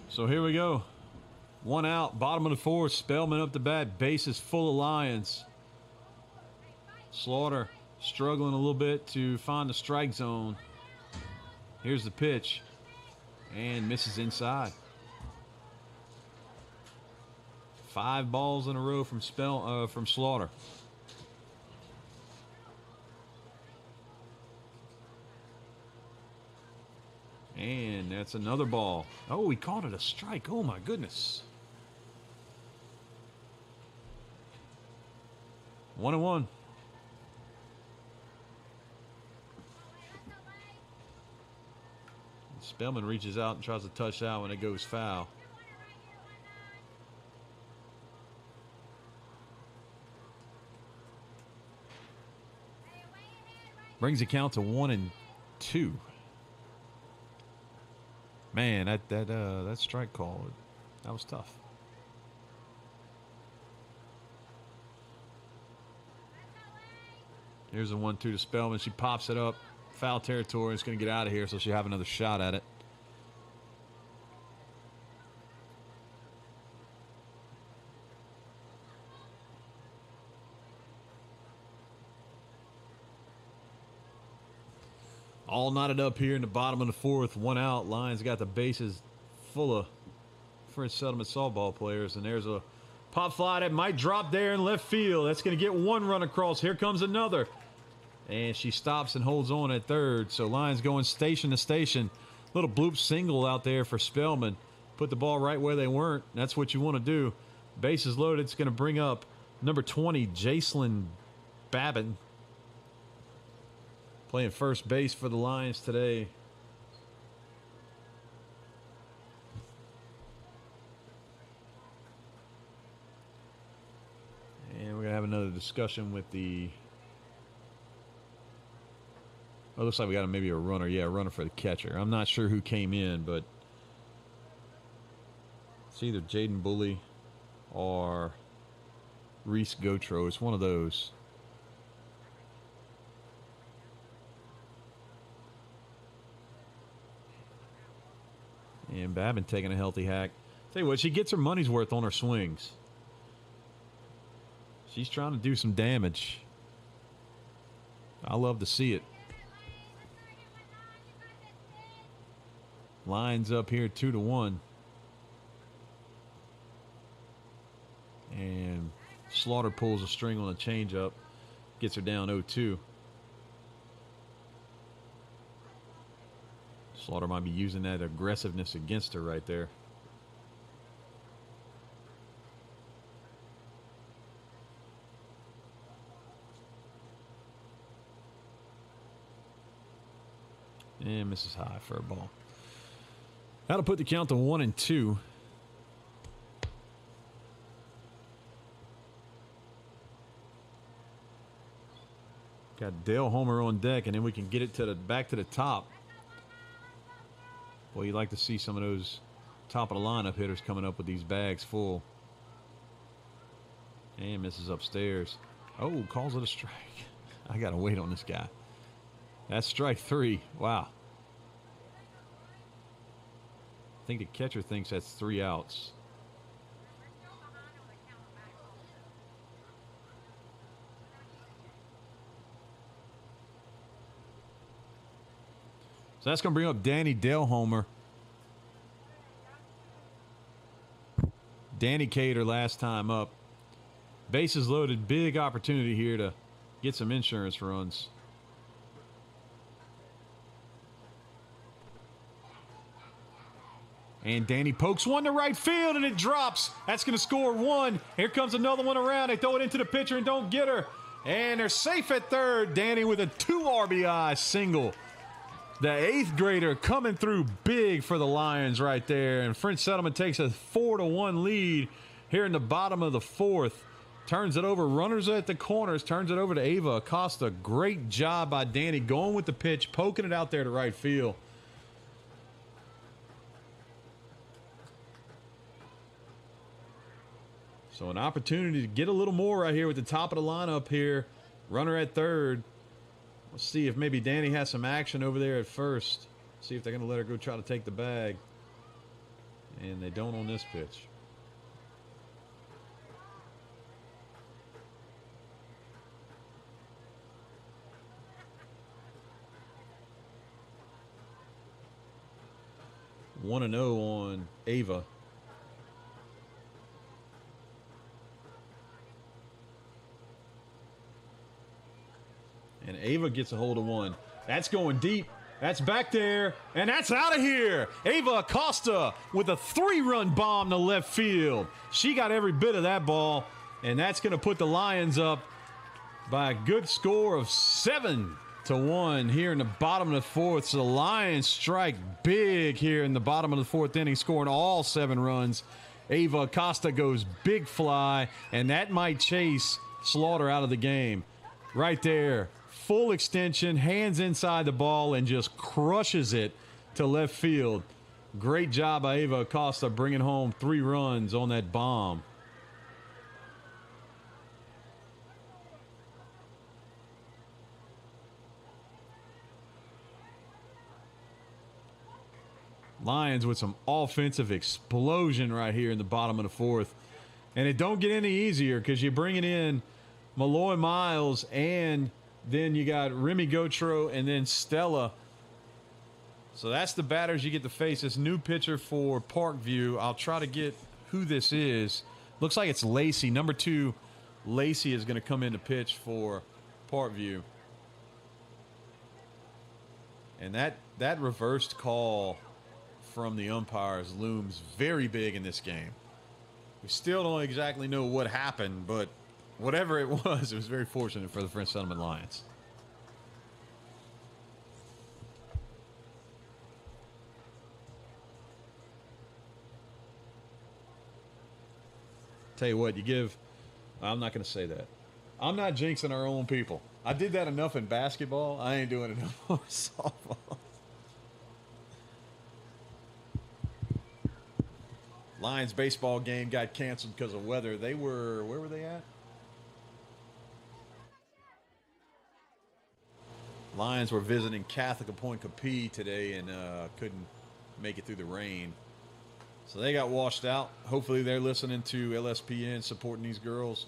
So here we go. 1 out, bottom of the 4th. Spellman up the bat. Bases full of Lions. Slaughter struggling a little bit to find the strike zone. Here's the pitch. And misses inside. 5 balls in a row from Slaughter. And that's another ball. Oh, he called it a strike. Oh, my goodness. 1-1. Spellman reaches out and tries to touch that when it goes foul. Brings the count to 1-2. Man, that strike call, that was tough. Here's a 1-2 to Spellman. She pops it up. Foul territory. It's going to get out of here, so she'll have another shot at it. All knotted up here in the bottom of the fourth. One out. Lions got the bases full of French Settlement softball players. And there's a pop fly that might drop there in left field. That's going to get one run across. Here comes another. And she stops and holds on at third. So Lions going station to station. Little bloop single out there for Spellman. Put the ball right where they weren't. That's what you want to do. Bases loaded. It's going to bring up number 20, Jacelyn Babin. Playing first base for the Lions today. And we're going to have another discussion with the... Oh, it looks like we got maybe a runner. Yeah, a runner for the catcher. I'm not sure who came in, but it's either Jaden Bully or Reese Gotro. It's one of those. And Babin taking a healthy hack. Tell you what, she gets her money's worth on her swings. She's trying to do some damage. I love to see it. Lines up here 2-1. And Slaughter pulls a string on a changeup. Gets her down 0-2. Slaughter might be using that aggressiveness against her right there. And misses high for a ball. That'll put the count to 1-2. Got Dale Homer on deck, and then we can get it to the back to the top. Well, you'd like to see some of those top of the lineup hitters coming up with these bags full. And misses upstairs. Oh, calls it a strike. I got to wait on this guy. That's strike 3. Wow. I think the catcher thinks that's 3 outs. So that's going to bring up Danny Delhomer. Danny Cater last time up. Bases loaded. Big opportunity here to get some insurance runs. And Danny pokes one to right field, and it drops. That's going to score 1. Here comes another one around. They throw it into the pitcher and don't get her. And they're safe at third. Danny with a 2 RBI single. The 8th grader coming through big for the Lions right there. And French Settlement takes a 4-1 lead here in the bottom of the 4th. Turns it over. Runners at the corners. Turns it over to Ava Acosta. Great job by Danny going with the pitch, poking it out there to right field. So an opportunity to get a little more right here with the top of the lineup here. Runner at third. Let's see if maybe Danny has some action over there at first. See if they're going to let her go try to take the bag. And they don't on this pitch. One and 0 on Ava. And Ava gets a hold of one. That's going deep. That's back there. And that's out of here. Ava Acosta with a 3-run bomb to left field. She got every bit of that ball. And that's going to put the Lions up by a good score of 7-1 here in the bottom of the 4th. So the Lions strike big here in the bottom of the 4th inning, scoring all 7 runs. Ava Acosta goes big fly. And that might chase Slaughter out of the game. Right there. full extension, hands inside the ball, and just crushes it to left field. Great job by Ava Acosta bringing home 3 runs on that bomb. Lions with some offensive explosion right here in the bottom of the 4th. And it don't get any easier because you're bringing in Malloy Miles, and then you got Remy Gautreau and then Stella. So that's the batters you get to face. This new pitcher for Parkview. I'll try to get who this is. Looks like it's Lacey. Number 2, Lacey is going to come in to pitch for Parkview. And that reversed call from the umpires looms very big in this game. We still don't exactly know what happened, but whatever it was very fortunate for the French Settlement Lions. Tell you what, I'm not going to say that. I'm not jinxing our own people. I did that enough in basketball. I ain't doing it no more in softball. Lions baseball game got canceled because of weather. Where were they at? Lions were visiting Catholic of Point Capee today and couldn't make it through the rain. So they got washed out. Hopefully they're listening to LSPN, supporting these girls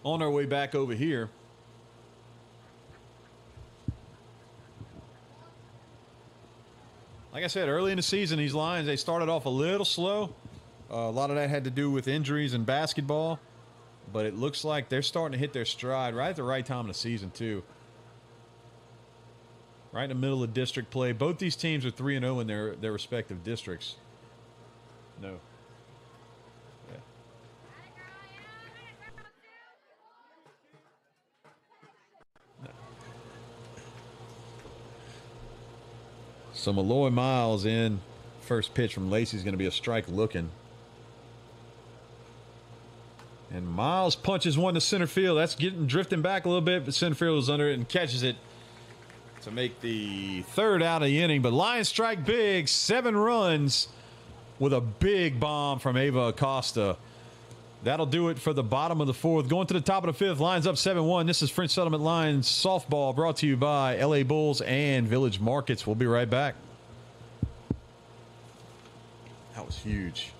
on our way back over here. Like I said, early in the season, these Lions, they started off a little slow. A lot of that had to do with injuries in basketball. But it looks like they're starting to hit their stride right at the right time of the season, too. Right in the middle of district play. Both these teams are 3-0 in their respective districts. No. Yeah. No. So Malloy Miles in. First pitch from Lacey's going to be a strike looking. And Miles punches one to center field. That's drifting back a little bit, but center field is under it and catches it to make the 3rd out of the inning. But Lions strike big, 7 runs with a big bomb from Ava Acosta. That'll do it for the bottom of the 4th. Going to the top of the 5th, Lions up 7-1. This is French Settlement Lions softball, brought to you by LA Bulls and Village Markets. We'll be right back. That was huge.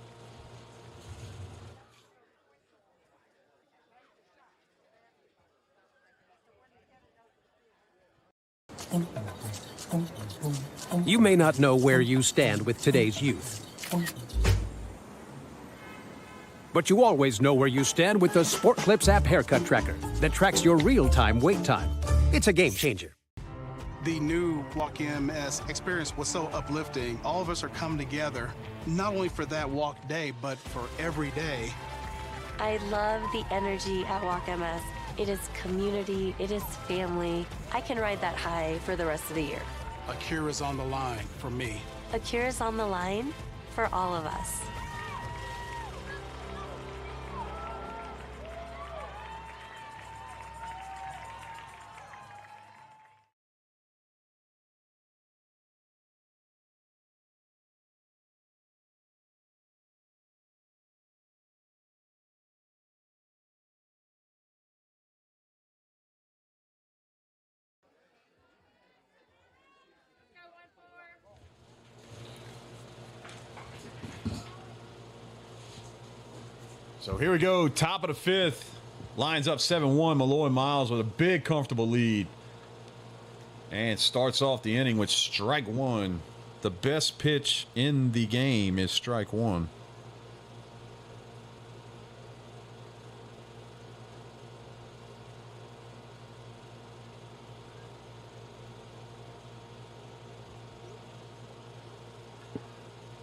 You may not know where you stand with today's youth, but you always know where you stand with the Sport Clips app haircut tracker that tracks your real-time wait time. It's a game changer. The new Walk MS experience was so uplifting. All of us are coming together, not only for that walk day, but for every day. I love the energy at Walk MS. It is community, it is family. I can ride that high for the rest of the year. A cure is on the line for me. A cure is on the line for all of us. So here we go, top of the 5th. Lions up 7-1. Malloy Miles with a big, comfortable lead. And starts off the inning with strike 1. The best pitch in the game is strike 1.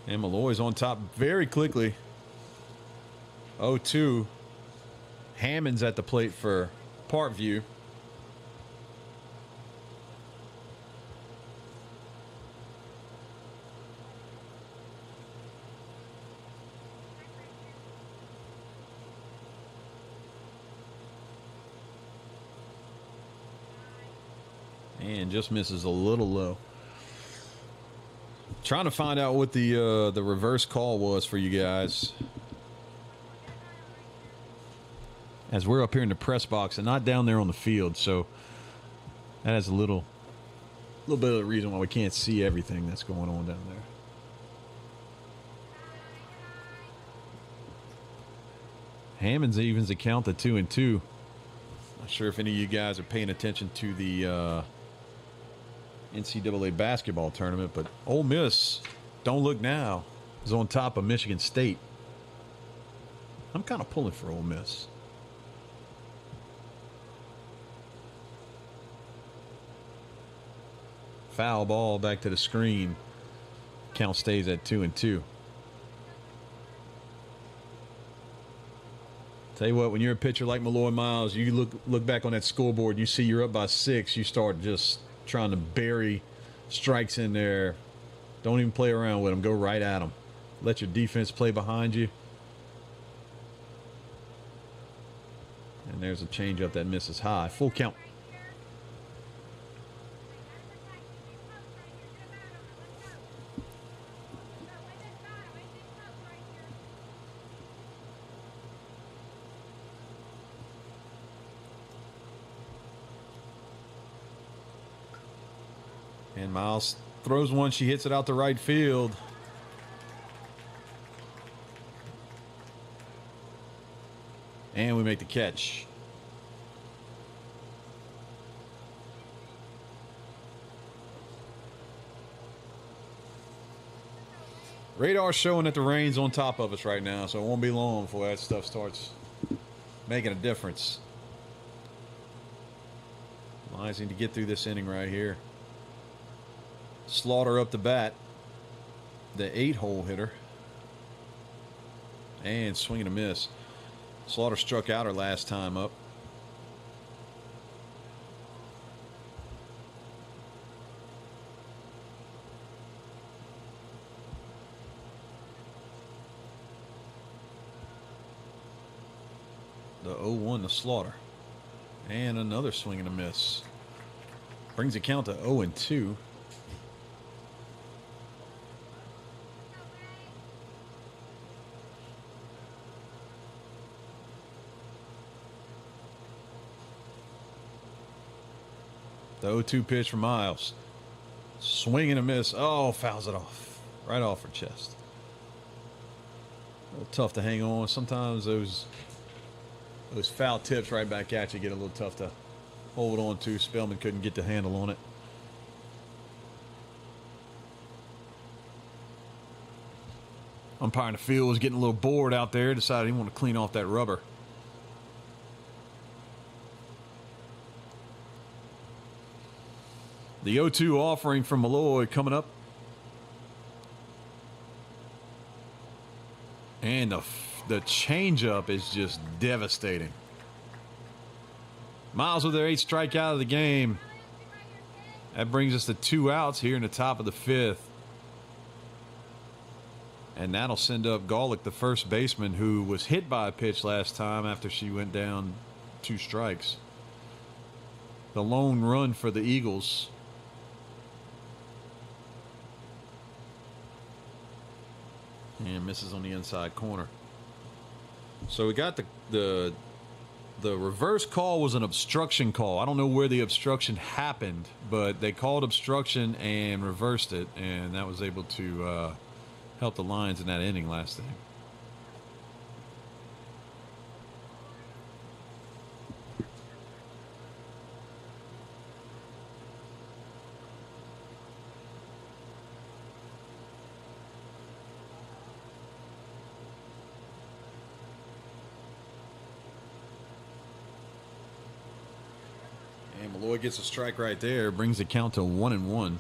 And Malloy's on top very quickly. 0-2. Hammond's at the plate for Parkview. And just misses a little low. Trying to find out what the reverse call was for you guys. As we're up here in the press box and not down there on the field, so that has a little bit of the reason why we can't see everything that's going on down there. Hammonds evens the count to 2-2. Not sure if any of you guys are paying attention to the NCAA basketball tournament, but Ole Miss, don't look now, is on top of Michigan State. I'm kind of pulling for Ole Miss. Foul ball back to the screen. Count stays at 2-2. Tell you what, when you're a pitcher like Malloy Miles, you look back on that scoreboard, you see you're up by 6, you start just trying to bury strikes in there. Don't even play around with them. Go right at them. Let your defense play behind you. And there's a changeup that misses high. Full count. And Miles throws one. She hits it out to right field. And we make the catch. Radar showing that the rain's on top of us right now, so it won't be long before that stuff starts making a difference. Lions need to get through this inning right here. Slaughter up the bat, the 8-hole hitter, and swing and a miss. Slaughter struck out her last time up. The 0-1 to Slaughter, and another swing and a miss. Brings the count to 0-2. The 0-2 pitch for Miles. Swing and a miss. Oh, fouls it off. Right off her chest. A little tough to hang on. Sometimes those foul tips right back at you get a little tough to hold on to. Spellman couldn't get the handle on it. Umpire in the field was getting a little bored out there. Decided he wanted to clean off that rubber. The 0-2 offering from Malloy coming up. And the changeup is just devastating. Miles with their 8th strikeout of the game. That brings us to 2 outs here in the top of the 5th. And that'll send up Golick, the first baseman, who was hit by a pitch last time after she went down 2 strikes. The lone run for the Eagles. And misses on the inside corner. So we got the reverse call was an obstruction call. I don't know where the obstruction happened, but they called obstruction and reversed it, and that was able to help the Lions in that inning last inning. Malloy gets a strike right there, brings the count to 1-1.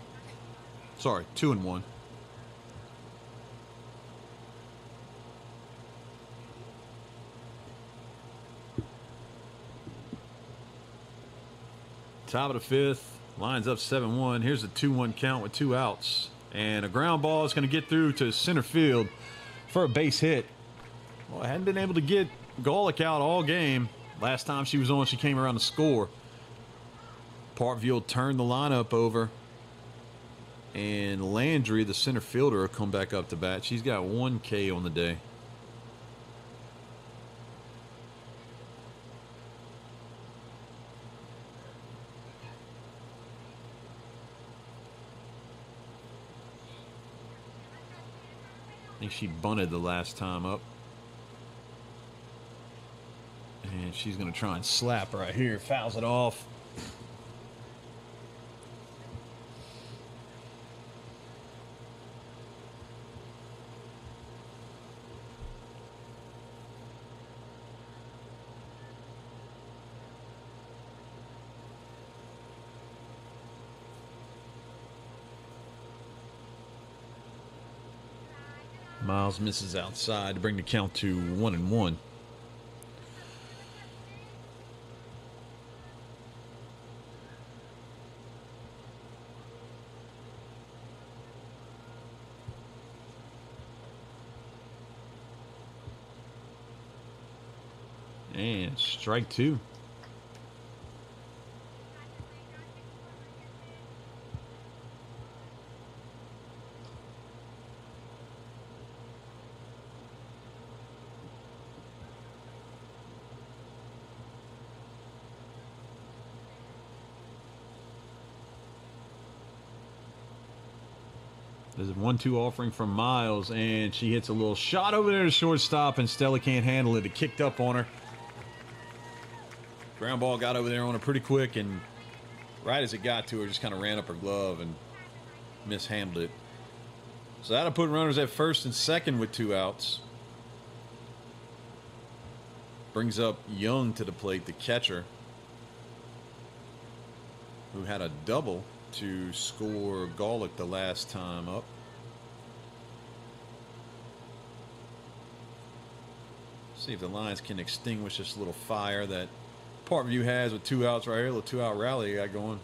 Sorry, 2-1. Top of the 5th, Lions up 7-1. Here's a 2-1 count with 2 outs. And a ground ball is going to get through to center field for a base hit. Well, I hadn't been able to get Golick out all game. Last time she was on, she came around to score. Parkview will turn the lineup over. And Landry, the center fielder, will come back up to bat. She's got 1 K on the day. I think she bunted the last time up. And she's going to try and slap right here. Fouls it off. Miles misses outside to bring the count to 1-1. And strike 2. There's a 1-2 offering from Miles, and she hits a little shot over there to shortstop, and Stella can't handle it. It kicked up on her. Ground ball got over there on her pretty quick, and right as it got to her, just kind of ran up her glove and mishandled it. So that'll put runners at first and second with 2 outs. Brings up Young to the plate, the catcher, who had a double to score Golick the last time up. See if the Lions can extinguish this little fire that Parkview has with 2 outs right here. A little 2-out rally got going.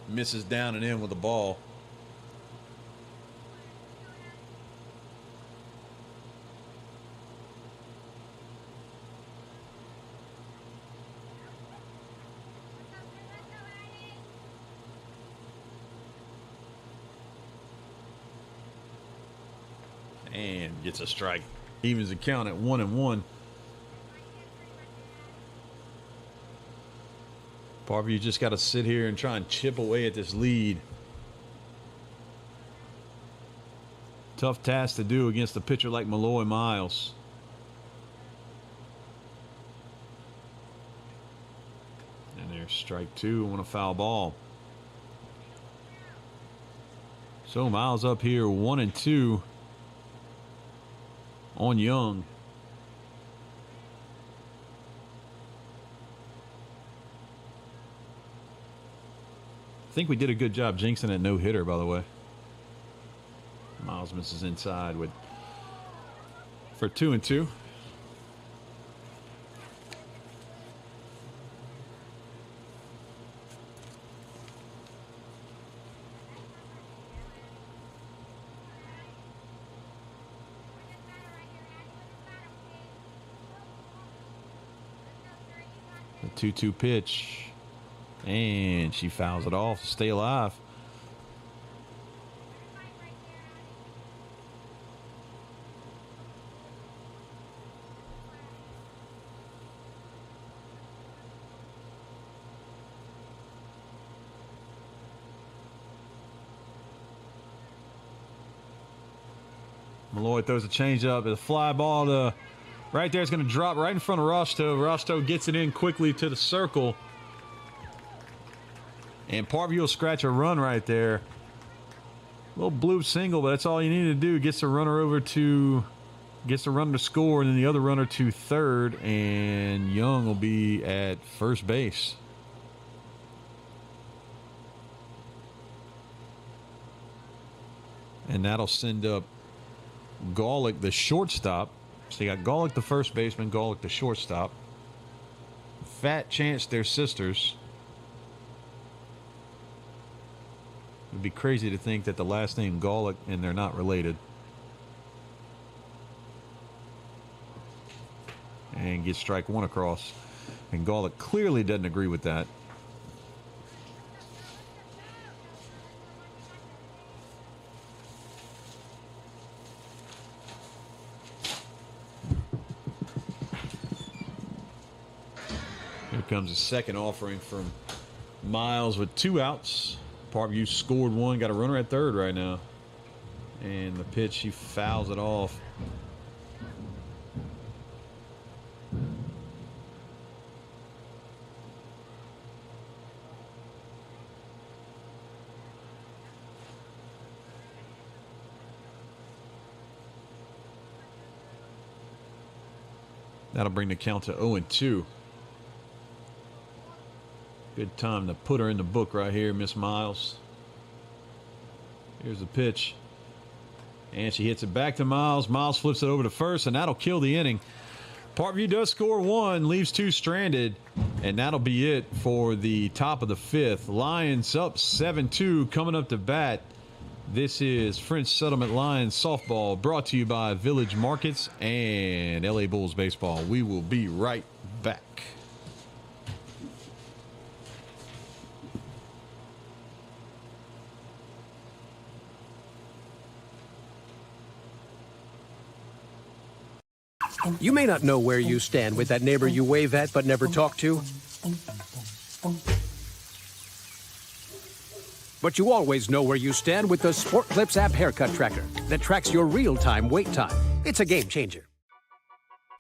Misses down and in with the ball. And gets a strike. Evens the count at 1-1. Parkview just got to sit here and try and chip away at this lead. Tough task to do against a pitcher like Malloy Miles. And there's strike 2 on a foul ball. So Miles up here 1-2 on Young. I think we did a good job jinxing that no-hitter, by the way. Miles misses inside for 2-2. The 2-2 pitch. And she fouls it off to stay alive. Malloy throws a changeup. A fly ball to right there. It's going to drop right in front of Rostow. Rostow gets it in quickly to the circle. And Parkview will scratch a run right there. Little blue single, but that's all you need to do. Gets the runner to score, and then the other runner to third, and Young will be at first base. And that'll send up Golick, the shortstop. So you got Golick, the first baseman, Golick, the shortstop. Fat chance they're sisters. It'd be crazy to think that the last name Golick and they're not related. And gets strike 1 across. And Gala clearly doesn't agree with that. Here comes a second offering from Miles with 2 outs. Parkview scored 1, got a runner at third right now. And the pitch, he fouls it off. That'll bring the count to 0-2. Good time to put her in the book right here, Miss Miles. Here's the pitch. And she hits it back to Miles. Miles flips it over to first, and that'll kill the inning. Parkview does score 1, leaves 2 stranded, and that'll be it for the top of the 5th. Lions up 7-2, coming up to bat. This is French Settlement Lions softball, brought to you by Village Markets and LA Bulls baseball. We will be right back. You may not know where you stand with that neighbor you wave at but never talk to. But you always know where you stand with the Sport Clips app haircut tracker that tracks your real-time wait time. It's a game changer.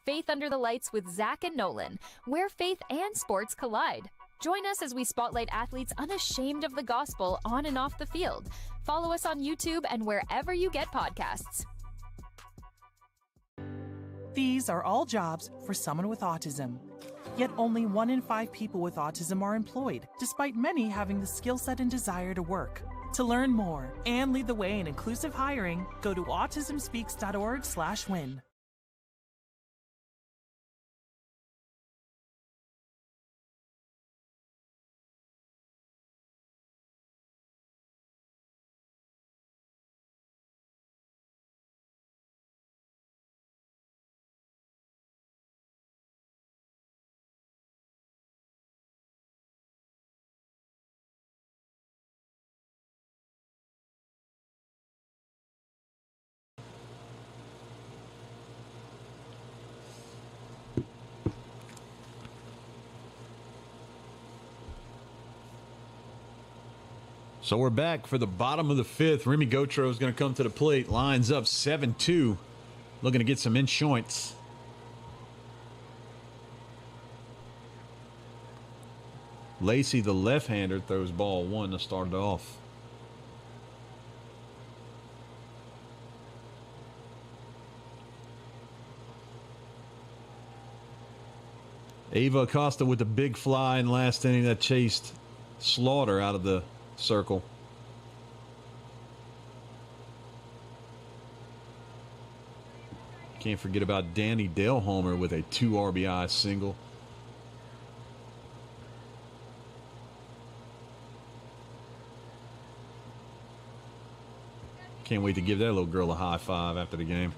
Faith Under the Lights with Zach and Nolan, where faith and sports collide. Join us as we spotlight athletes unashamed of the gospel on and off the field. Follow us on YouTube and wherever you get podcasts. These are all jobs for someone with autism. Yet only 1 in 5 people with autism are employed, despite many having the skill set and desire to work. To learn more and lead the way in inclusive hiring, go to autismspeaks.org/win. So we're back for the bottom of the 5th. Remy Gautreau is going to come to the plate. Lines up 7-2. Looking to get some insurance. Lacey, the left-hander, throws ball 1 to start it off. Ava Acosta with the big fly in last inning that chased Slaughter out of the circle. Can't forget about Danny Delhomer with a 2 RBI single. Can't wait to give that little girl a high five after the game.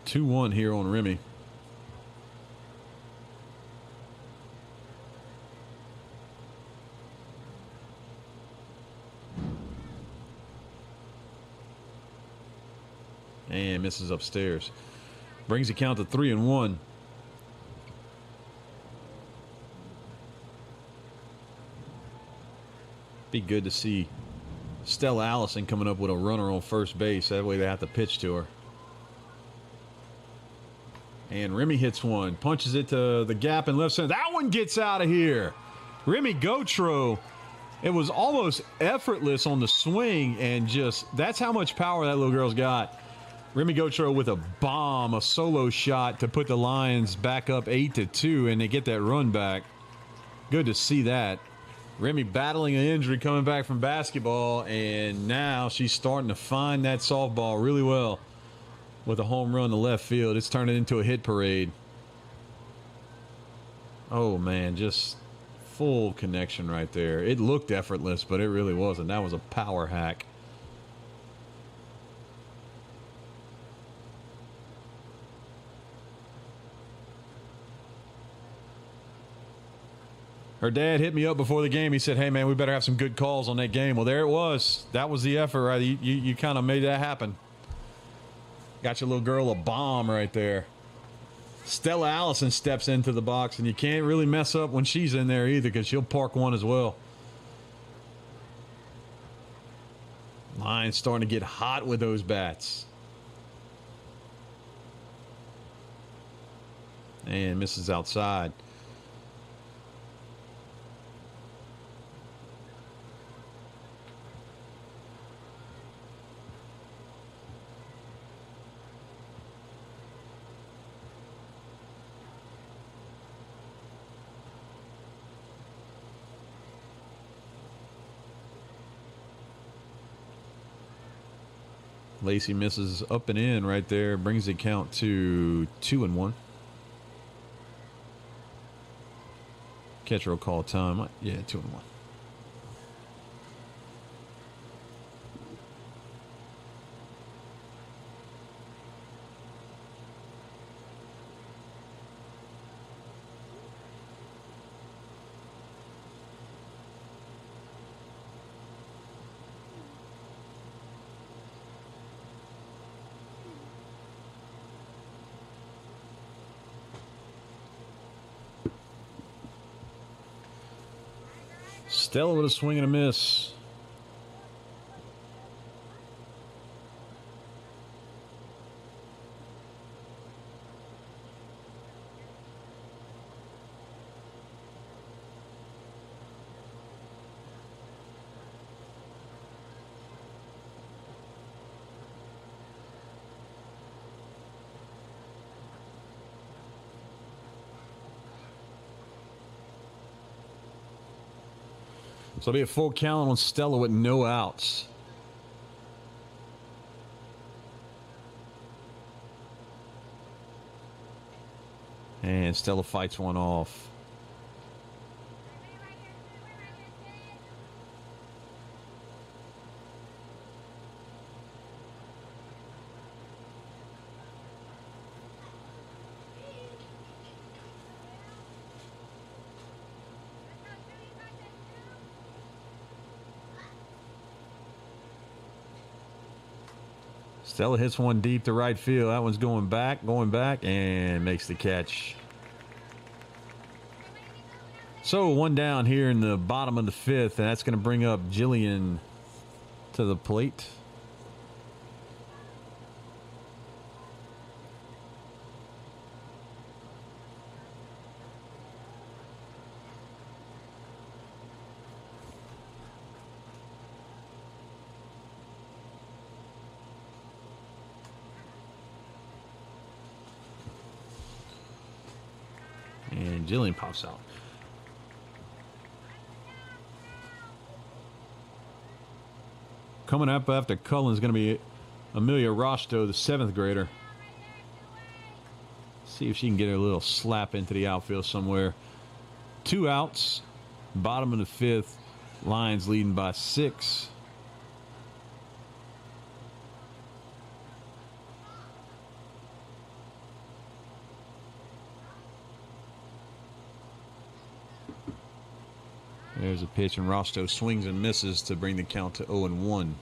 Two-1 here on Remy. And misses upstairs. Brings the count to 3-1. Be good to see Stella Allison coming up with a runner on first base. That way they have to pitch to her. And Remy hits one, punches it to the gap in left center. That one gets out of here. Remy Gautreau, it was almost effortless on the swing, and just that's how much power that little girl's got. Remy Gautreau with a bomb, a solo shot to put the Lions back up 8-2, and they get that run back. Good to see that. Remy battling an injury coming back from basketball, and now she's starting to find that softball really well. With a home run to left field, it's turning into a hit parade. Oh, man, just full connection right there. It looked effortless, but it really wasn't. That was a power hack. Her dad hit me up before the game. He said, hey, man, we better have some good calls on that game. Well, there it was. That was the effort, right? You kind of made that happen. Got your little girl a bomb right there. Stella Allison steps into the box, and you can't really mess up when she's in there either because she'll park one as well. Lions starting to get hot with those bats. And misses outside. Lacey misses up and in right there. Brings the count to 2-1. Catcher will call time. Yeah, 2-1. Stella with a swing and a miss. So it'll be a full count on Stella with no outs. And Stella fights one off. Stella hits one deep to right field. That one's going back, and makes the catch. So one down here in the bottom of the fifth, and that's going to bring up Jillian to the plate. And Jillian pops out. Coming up after Cullen is going to be Amelia Rosto, the 7th grader. See if she can get a little slap into the outfield somewhere. 2 outs. Bottom of the 5th. Lions leading by 6. There's a pitch, and Rosto swings and misses to bring the count to 0-1.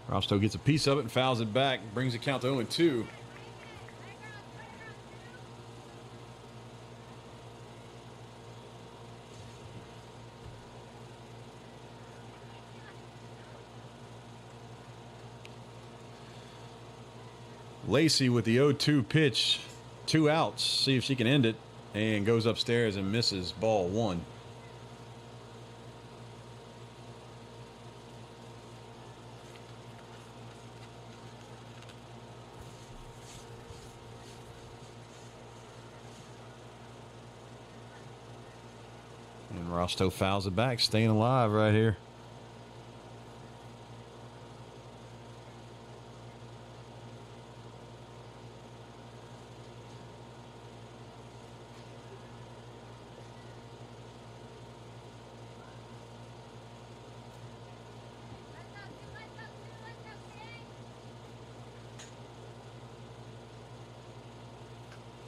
Rosto gets a piece of it and fouls it back, brings the count to 0-2. Lacey with the 0-2 pitch, 2 outs. See if she can end it, and goes upstairs and misses ball 1. Rosto fouls it back, staying alive right here.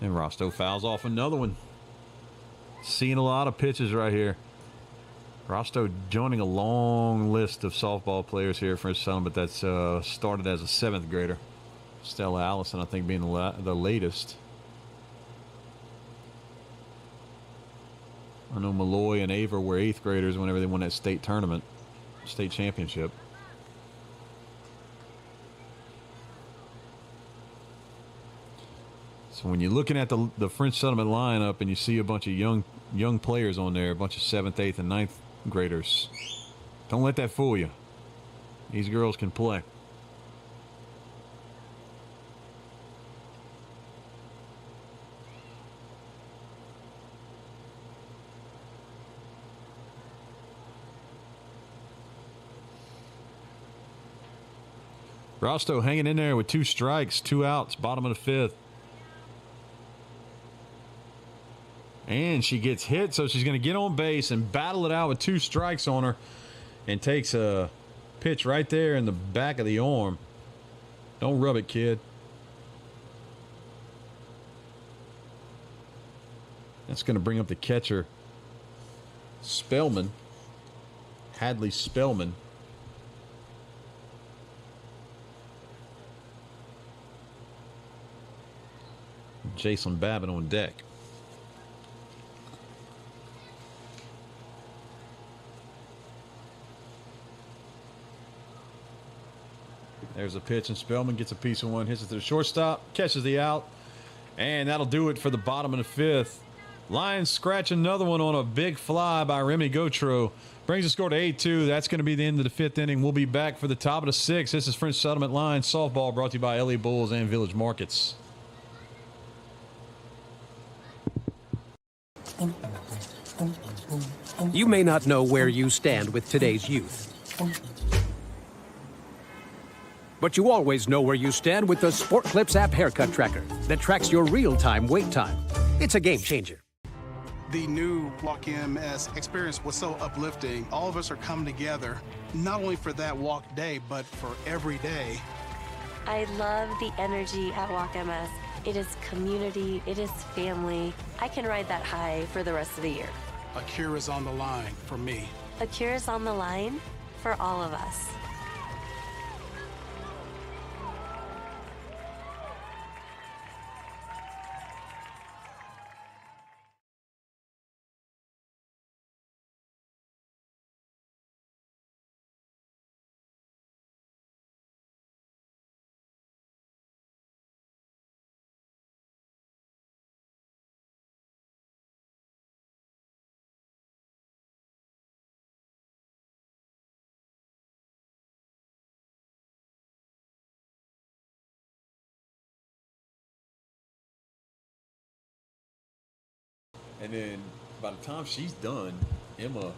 And Rosto fouls off another one. Seeing a lot of pitches right here. Rosto joining a long list of softball players here for his settlement that's started as a 7th grader. Stella Allison, I think, being the latest. I know Malloy and Aver were 8th graders whenever they won that state tournament, state championship. So when you're looking at the French Settlement lineup and you see a bunch of young players on there, a bunch of 7th, 8th, and 9th graders, don't let that fool you. These girls can play. Rosto hanging in there with 2 strikes, 2 outs, bottom of the 5th. And she gets hit, so she's going to get on base and battle it out with 2 strikes on her and takes a pitch right there in the back of the arm. Don't rub it, kid. That's going to bring up the catcher, Spellman, Hadley Spellman. Jason Babbitt on deck. There's a pitch, and Spellman gets a piece of one, hits it to the shortstop, catches the out, and that'll do it for the bottom of the 5th. Lions scratch another one on a big fly by Remy Gautreau. Brings the score to 8-2. That's going to be the end of the 5th inning. We'll be back for the top of the 6th. This is French Settlement Lions softball, brought to you by LA Bulls and Village Markets. You may not know where you stand with today's youth, but you always know where you stand with the Sport Clips app haircut tracker that tracks your real-time wait time. It's a game changer. The new Walk MS experience was so uplifting. All of us are coming together, not only for that walk day, but for every day. I love the energy at Walk MS. It is community, it is family. I can ride that high for the rest of the year. A cure is on the line for me. A cure is on the line for all of us. And then by the time she's done, Emma.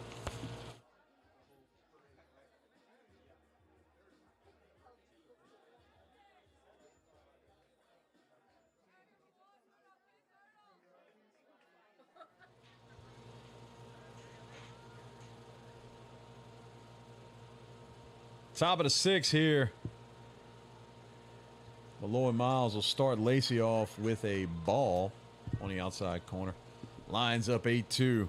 Top of the 6th here. Malloy Miles will start Lacey off with a ball on the outside corner. Lines up 8-2.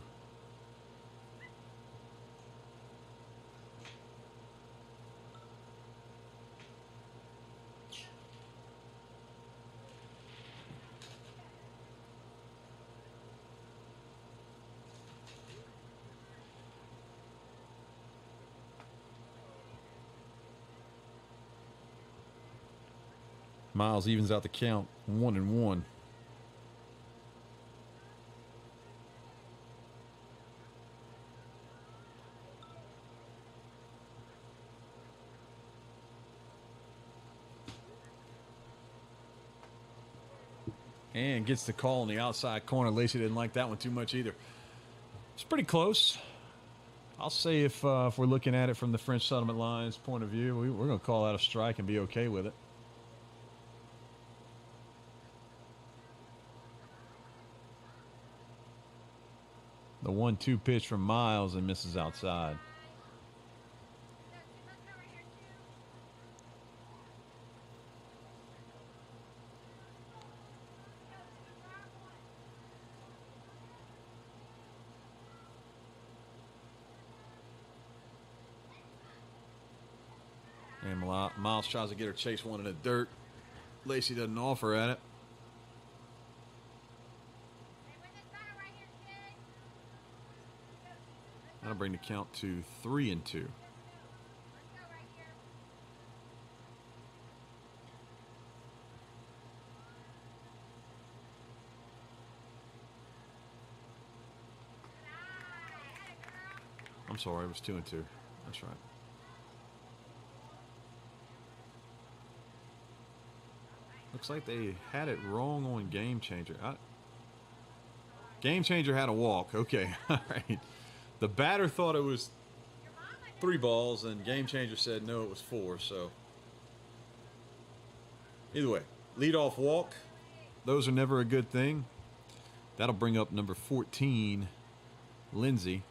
Miles evens out the count, 1-1. And gets the call on the outside corner. Lacey didn't like that one too much either. It's pretty close. I'll say if we're looking at it from the French Settlement Line's point of view, we're going to call that a strike and be okay with it. The 1-2 pitch from Miles and misses outside. And Miles tries to get her chase one in the dirt. Lacey doesn't offer at it. That'll bring the count to 3-2. I'm sorry, it was 2-2. That's right. Looks like they had it wrong on Game Changer. Game Changer had a walk. Okay, all right. The batter thought it was 3 balls, and Game Changer said no, it was 4. So either way, leadoff walk. Those are never a good thing. That'll bring up number 14, Lindsay.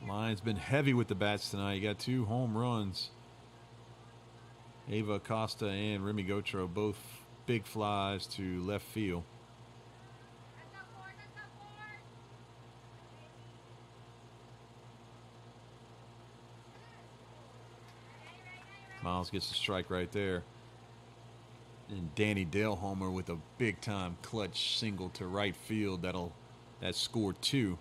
Lions been heavy with the bats tonight. You got 2 home runs. Ava Acosta and Remy Gautreau, both big flies to left field. Miles gets a strike right there. And Danny Dalehomer with a big-time clutch single to right field. That scored 2.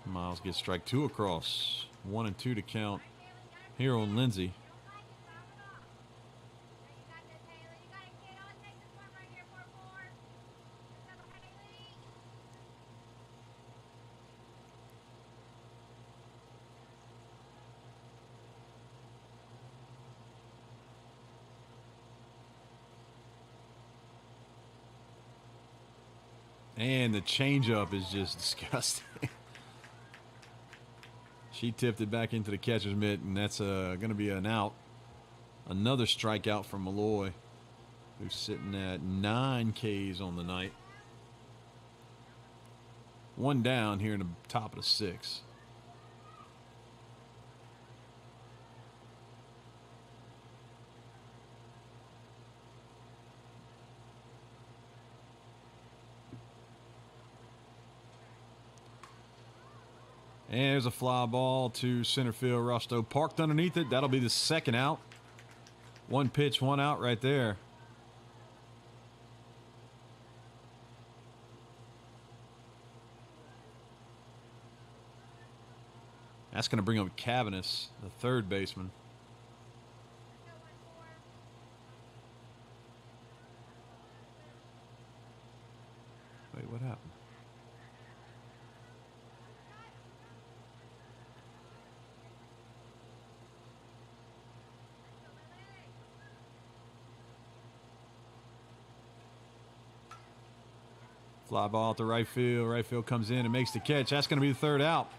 Miles gets strike 2 across. 1-2 to count here on Lindsay. And the changeup is just disgusting. She tipped it back into the catcher's mitt, and that's going to be an out. Another strikeout from Malloy, who's sitting at 9 Ks on the night. 1 down here in the top of the 6th. And there's a fly ball to center field. Rusto parked underneath it. That'll be the 2nd out. 1 pitch, 1 out right there. That's going to bring up Cavanis, the 3rd baseman. Wait, what happened? Fly ball to right field. Right field comes in and makes the catch. That's going to be the 3rd out.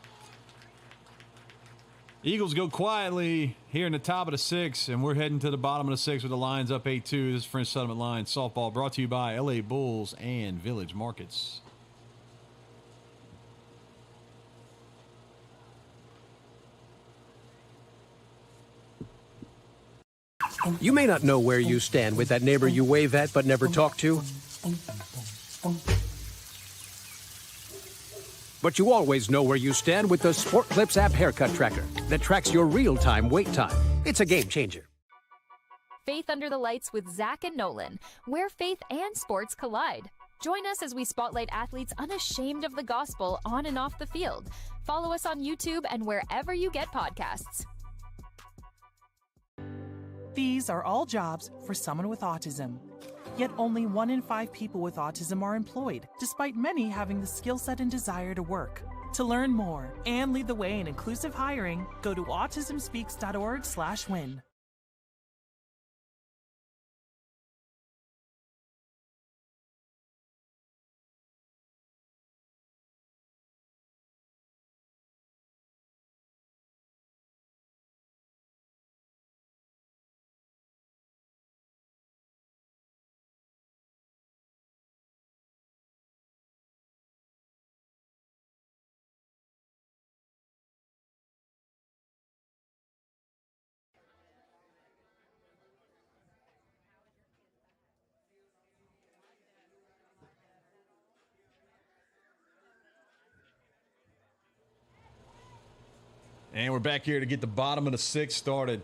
Eagles go quietly here in the top of the 6th, and we're heading to the bottom of the 6th with the Lions up 8-2. This is French Settlement Lions softball, brought to you by LA Bulls and Village Markets. You may not know where you stand with that neighbor you wave at but never talk to. But you always know where you stand with the Sport Clips app haircut tracker that tracks your real-time wait time. It's a game changer. Faith Under the Lights with Zach and Nolan, where faith and sports collide. Join us as we spotlight athletes unashamed of the gospel on and off the field. Follow us on YouTube and wherever you get podcasts. These are all jobs for someone with autism. Yet only 1 in 5 people with autism are employed, despite many having the skill set and desire to work. To learn more and lead the way in inclusive hiring, go to autismspeaks.org/win. And we're back here to get the bottom of the 6th started.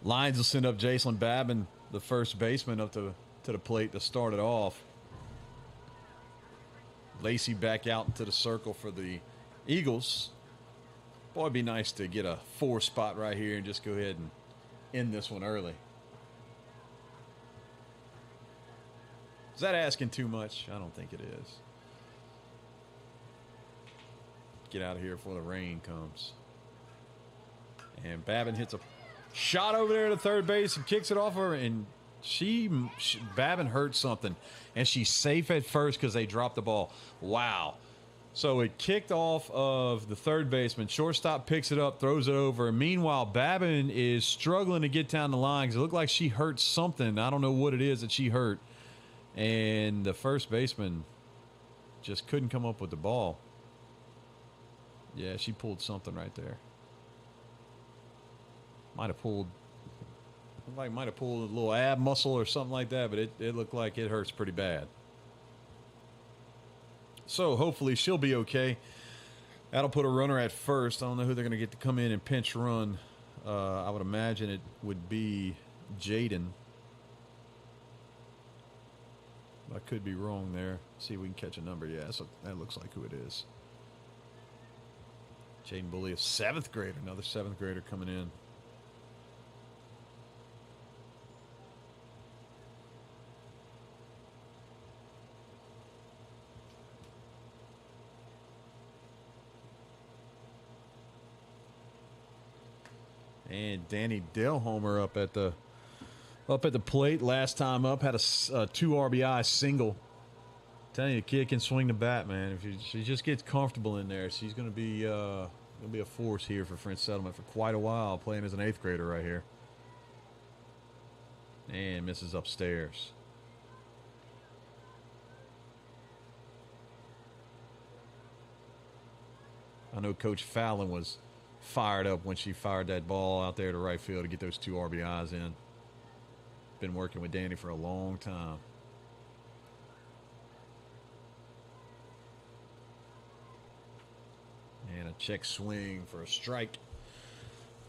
Lions will send up Jason Babin, the first baseman, up to the plate to start it off. Lacey back out into the circle for the Eagles. Boy, it'd be nice to get a 4 spot right here and just go ahead and end this one early. Is that asking too much? I don't think it is. Get out of here before the rain comes. And Babin hits a shot over there to third base and kicks it off her. And Babin hurt something. And she's safe at first because they dropped the ball. Wow. So it kicked off of the third baseman. Shortstop picks it up, throws it over. Meanwhile, Babin is struggling to get down the line because it looked like she hurt something. I don't know what it is that she hurt. And the first baseman just couldn't come up with the ball. Yeah, she pulled something right there. Might have pulled a little ab muscle or something like that, but it looked like it hurts pretty bad. So hopefully she'll be okay. That'll put a runner at first. I don't know who they're going to get to come in and pinch run. I would imagine it would be Jaden. I could be wrong there. See if we can catch a number. Yeah, so that looks like who it is. Jaden Bully, a 7th grader. Another 7th grader coming in. And Danny Delhomer up at the plate. Last time up, had a 2 RBI single. Telling you, the kid can swing the bat, man. If she just gets comfortable in there, she's going to be a force here for French Settlement for quite a while, playing as an 8th grader right here. And misses upstairs. I know Coach Fallon was fired up when she fired that ball out there to right field to get those 2 RBIs in. Been working with Danny for a long time. And a check swing for a strike.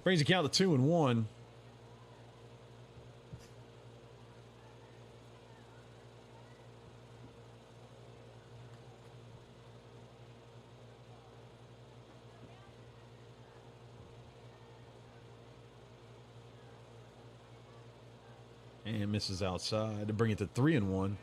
Brings the count to 2-1. And misses outside to bring it to 3-1.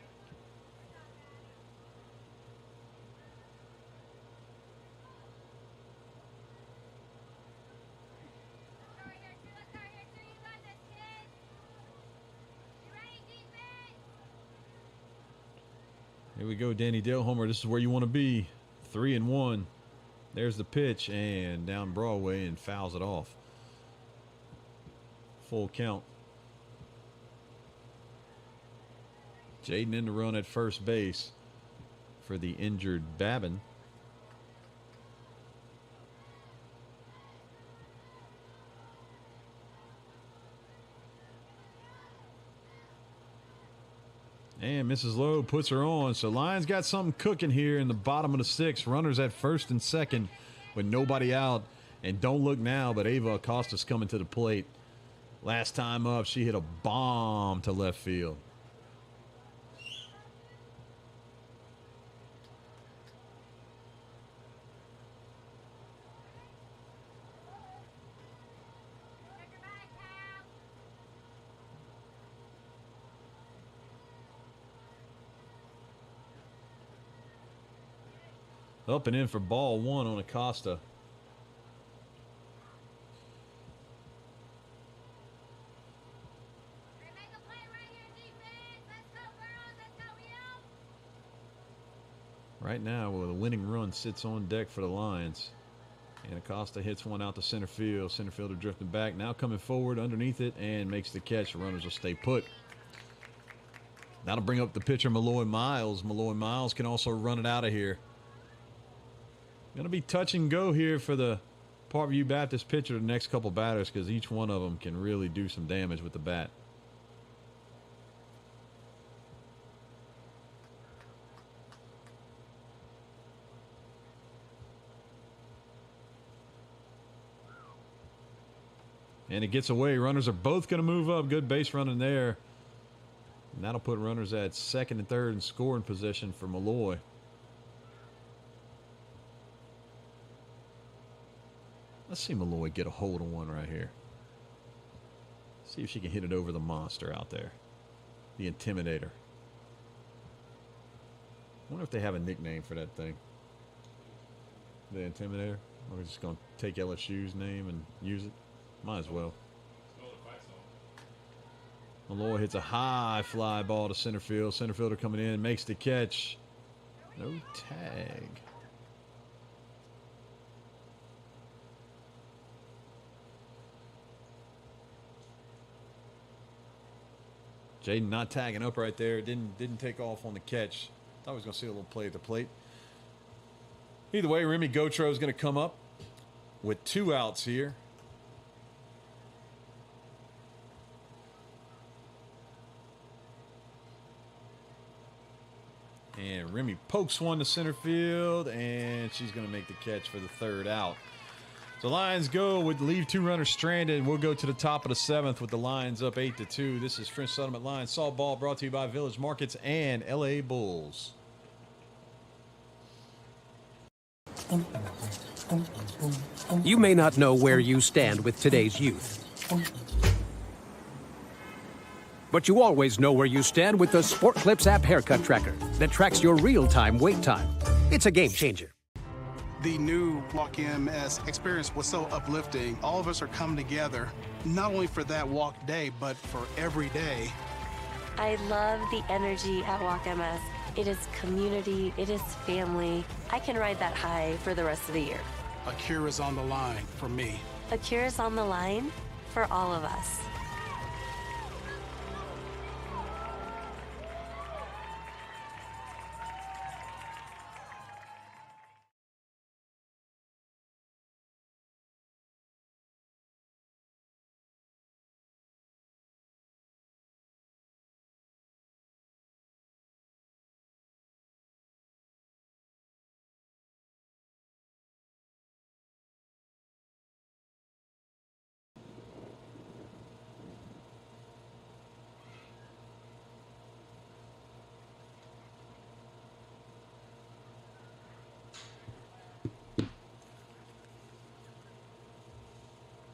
Here we go, Danny Delhomer. This is where you want to be. 3-1. There's the pitch, and down Broadway and fouls it off. Full count. Jaden in the run at first base for the injured Babin. And Mrs. Lowe puts her on. So Lions got something cooking here in the bottom of the 6th. Runners at first and second with nobody out. And don't look now, but Ava Acosta's coming to the plate. Last time up, she hit a bomb to left field. Up and in for ball one on Acosta. Right now, well, the winning run sits on deck for the Lions. And Acosta hits one out to center field. Center fielder drifting back. Now coming forward underneath it and makes the catch. The runners will stay put. That'll bring up the pitcher, Malloy Miles. Malloy Miles can also run it out of here. Going to be touch and go here for the Parkview Baptist pitcher the next couple batters because each one of them can really do some damage with the bat. And it gets away. Runners are both going to move up. Good base running there. And that'll put runners at second and third in scoring position for Malloy. Let's see Malloy get a hold of one right here. See if she can hit it over the monster out there. The Intimidator. I wonder if they have a nickname for that thing. The Intimidator? Or we're just going to take LSU's name and use it? Might as well. Malloy hits a high fly ball to center field. Center fielder coming in, makes the catch. No tag. Jaden not tagging up right there. Didn't take off on the catch. Thought he was going to see a little play at the plate. Either way, Remy Gautreau is going to come up with 2 outs here. And Remy pokes one to center field, and she's going to make the catch for the 3rd out. So Lions go with leave 2 runners stranded. We'll go to the top of the 7th with the Lions up 8-2. This is French Settlement Lions softball brought to you by Village Markets and LA Bulls. You may not know where you stand with today's youth, but you always know where you stand with the Sport Clips app haircut tracker that tracks your real-time wait time. It's a game changer. The new Walk MS experience was so uplifting. All of us are coming together, not only for that walk day, but for every day. I love the energy at Walk MS. It is community, it is family. I can ride that high for the rest of the year. A cure is on the line for me. A cure is on the line for all of us.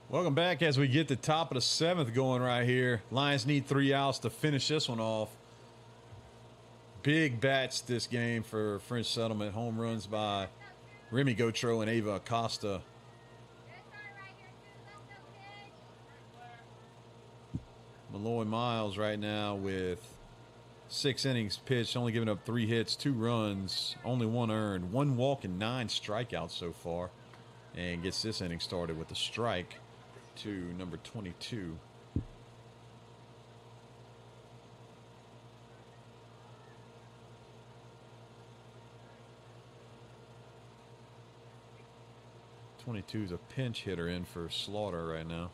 Welcome back as we get the top of the 7th going right here. Lions need 3 outs to finish this one off. Big bats this game for French Settlement. Home runs by Remy Gautreau and Ava Acosta. Malloy Miles right now with 6 innings pitched, only giving up 3 hits, 2 runs, only 1 earned, 1 walk and 9 strikeouts so far. And gets this inning started with a strike to number 22. '22 is a pinch hitter in for Slaughter right now.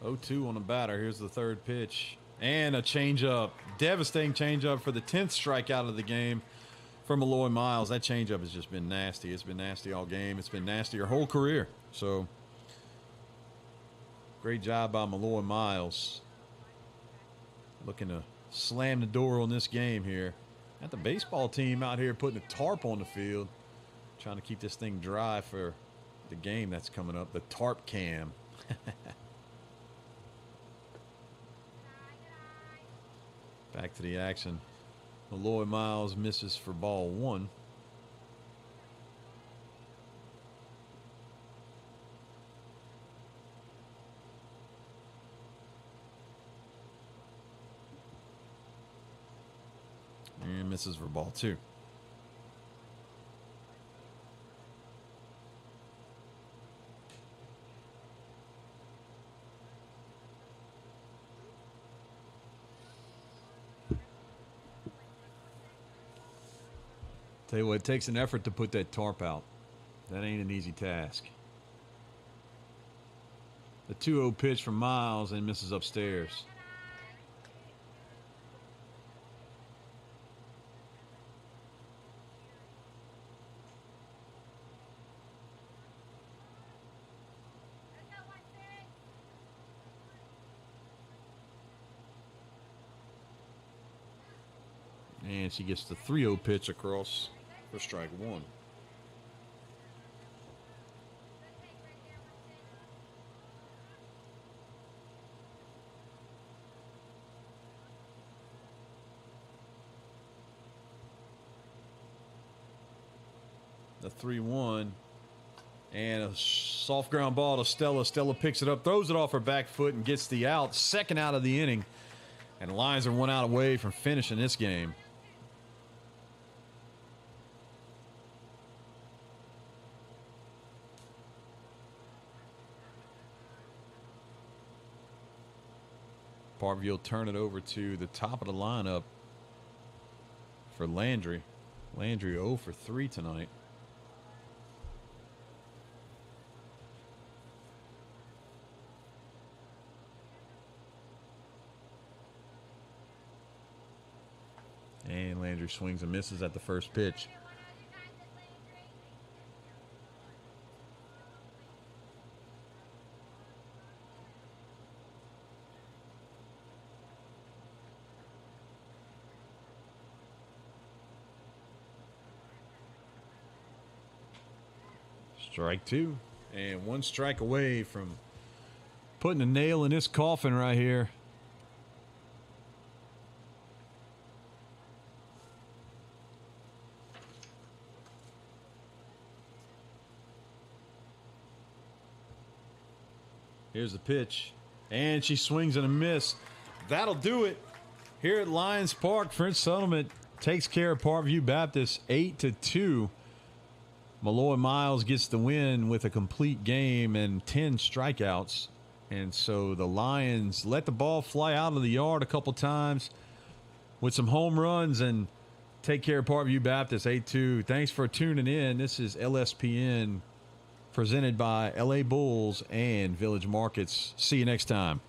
Oh-2 on the batter. Here's the 3rd pitch. And a changeup. Devastating changeup for the 10th strikeout of the game for Malloy Miles. That changeup has just been nasty. It's been nasty all game. It's been nasty her whole career. So Great job by Malloy Miles. Looking to slam the door on this game here. Got the baseball team out here putting a tarp on the field. Trying to keep this thing dry for the game that's coming up. The tarp cam. Back to the action. Malloy Miles misses for ball 1. And misses for ball 2. Tell you what, it takes an effort to put that tarp out. That ain't an easy task. The 2-0 pitch from Miles and misses upstairs. And she gets the 3-0 pitch across for strike 1. The 3-1. And a soft ground ball to Stella. Stella picks it up, throws it off her back foot, and gets the out. Second out of the inning. And the Lions are 1 out away from finishing this game. Parkview will turn it over to the top of the lineup for Landry. Landry 0 for 3 tonight. And Landry swings and misses at the first pitch. Strike 2. And 1 strike away from putting a nail in this coffin right here. Here's the pitch. And she swings and a miss. That'll do it. Here at Lions Park, French Settlement takes care of Parkview Baptist 8-2. Malloy Miles gets the win with a complete game and 10 strikeouts. And so the Lions let the ball fly out of the yard a couple times with some home runs and take care of Parkview Baptist 8-2. Thanks for tuning in. This is LSPN presented by LA Bulls and Village Markets. See you next time.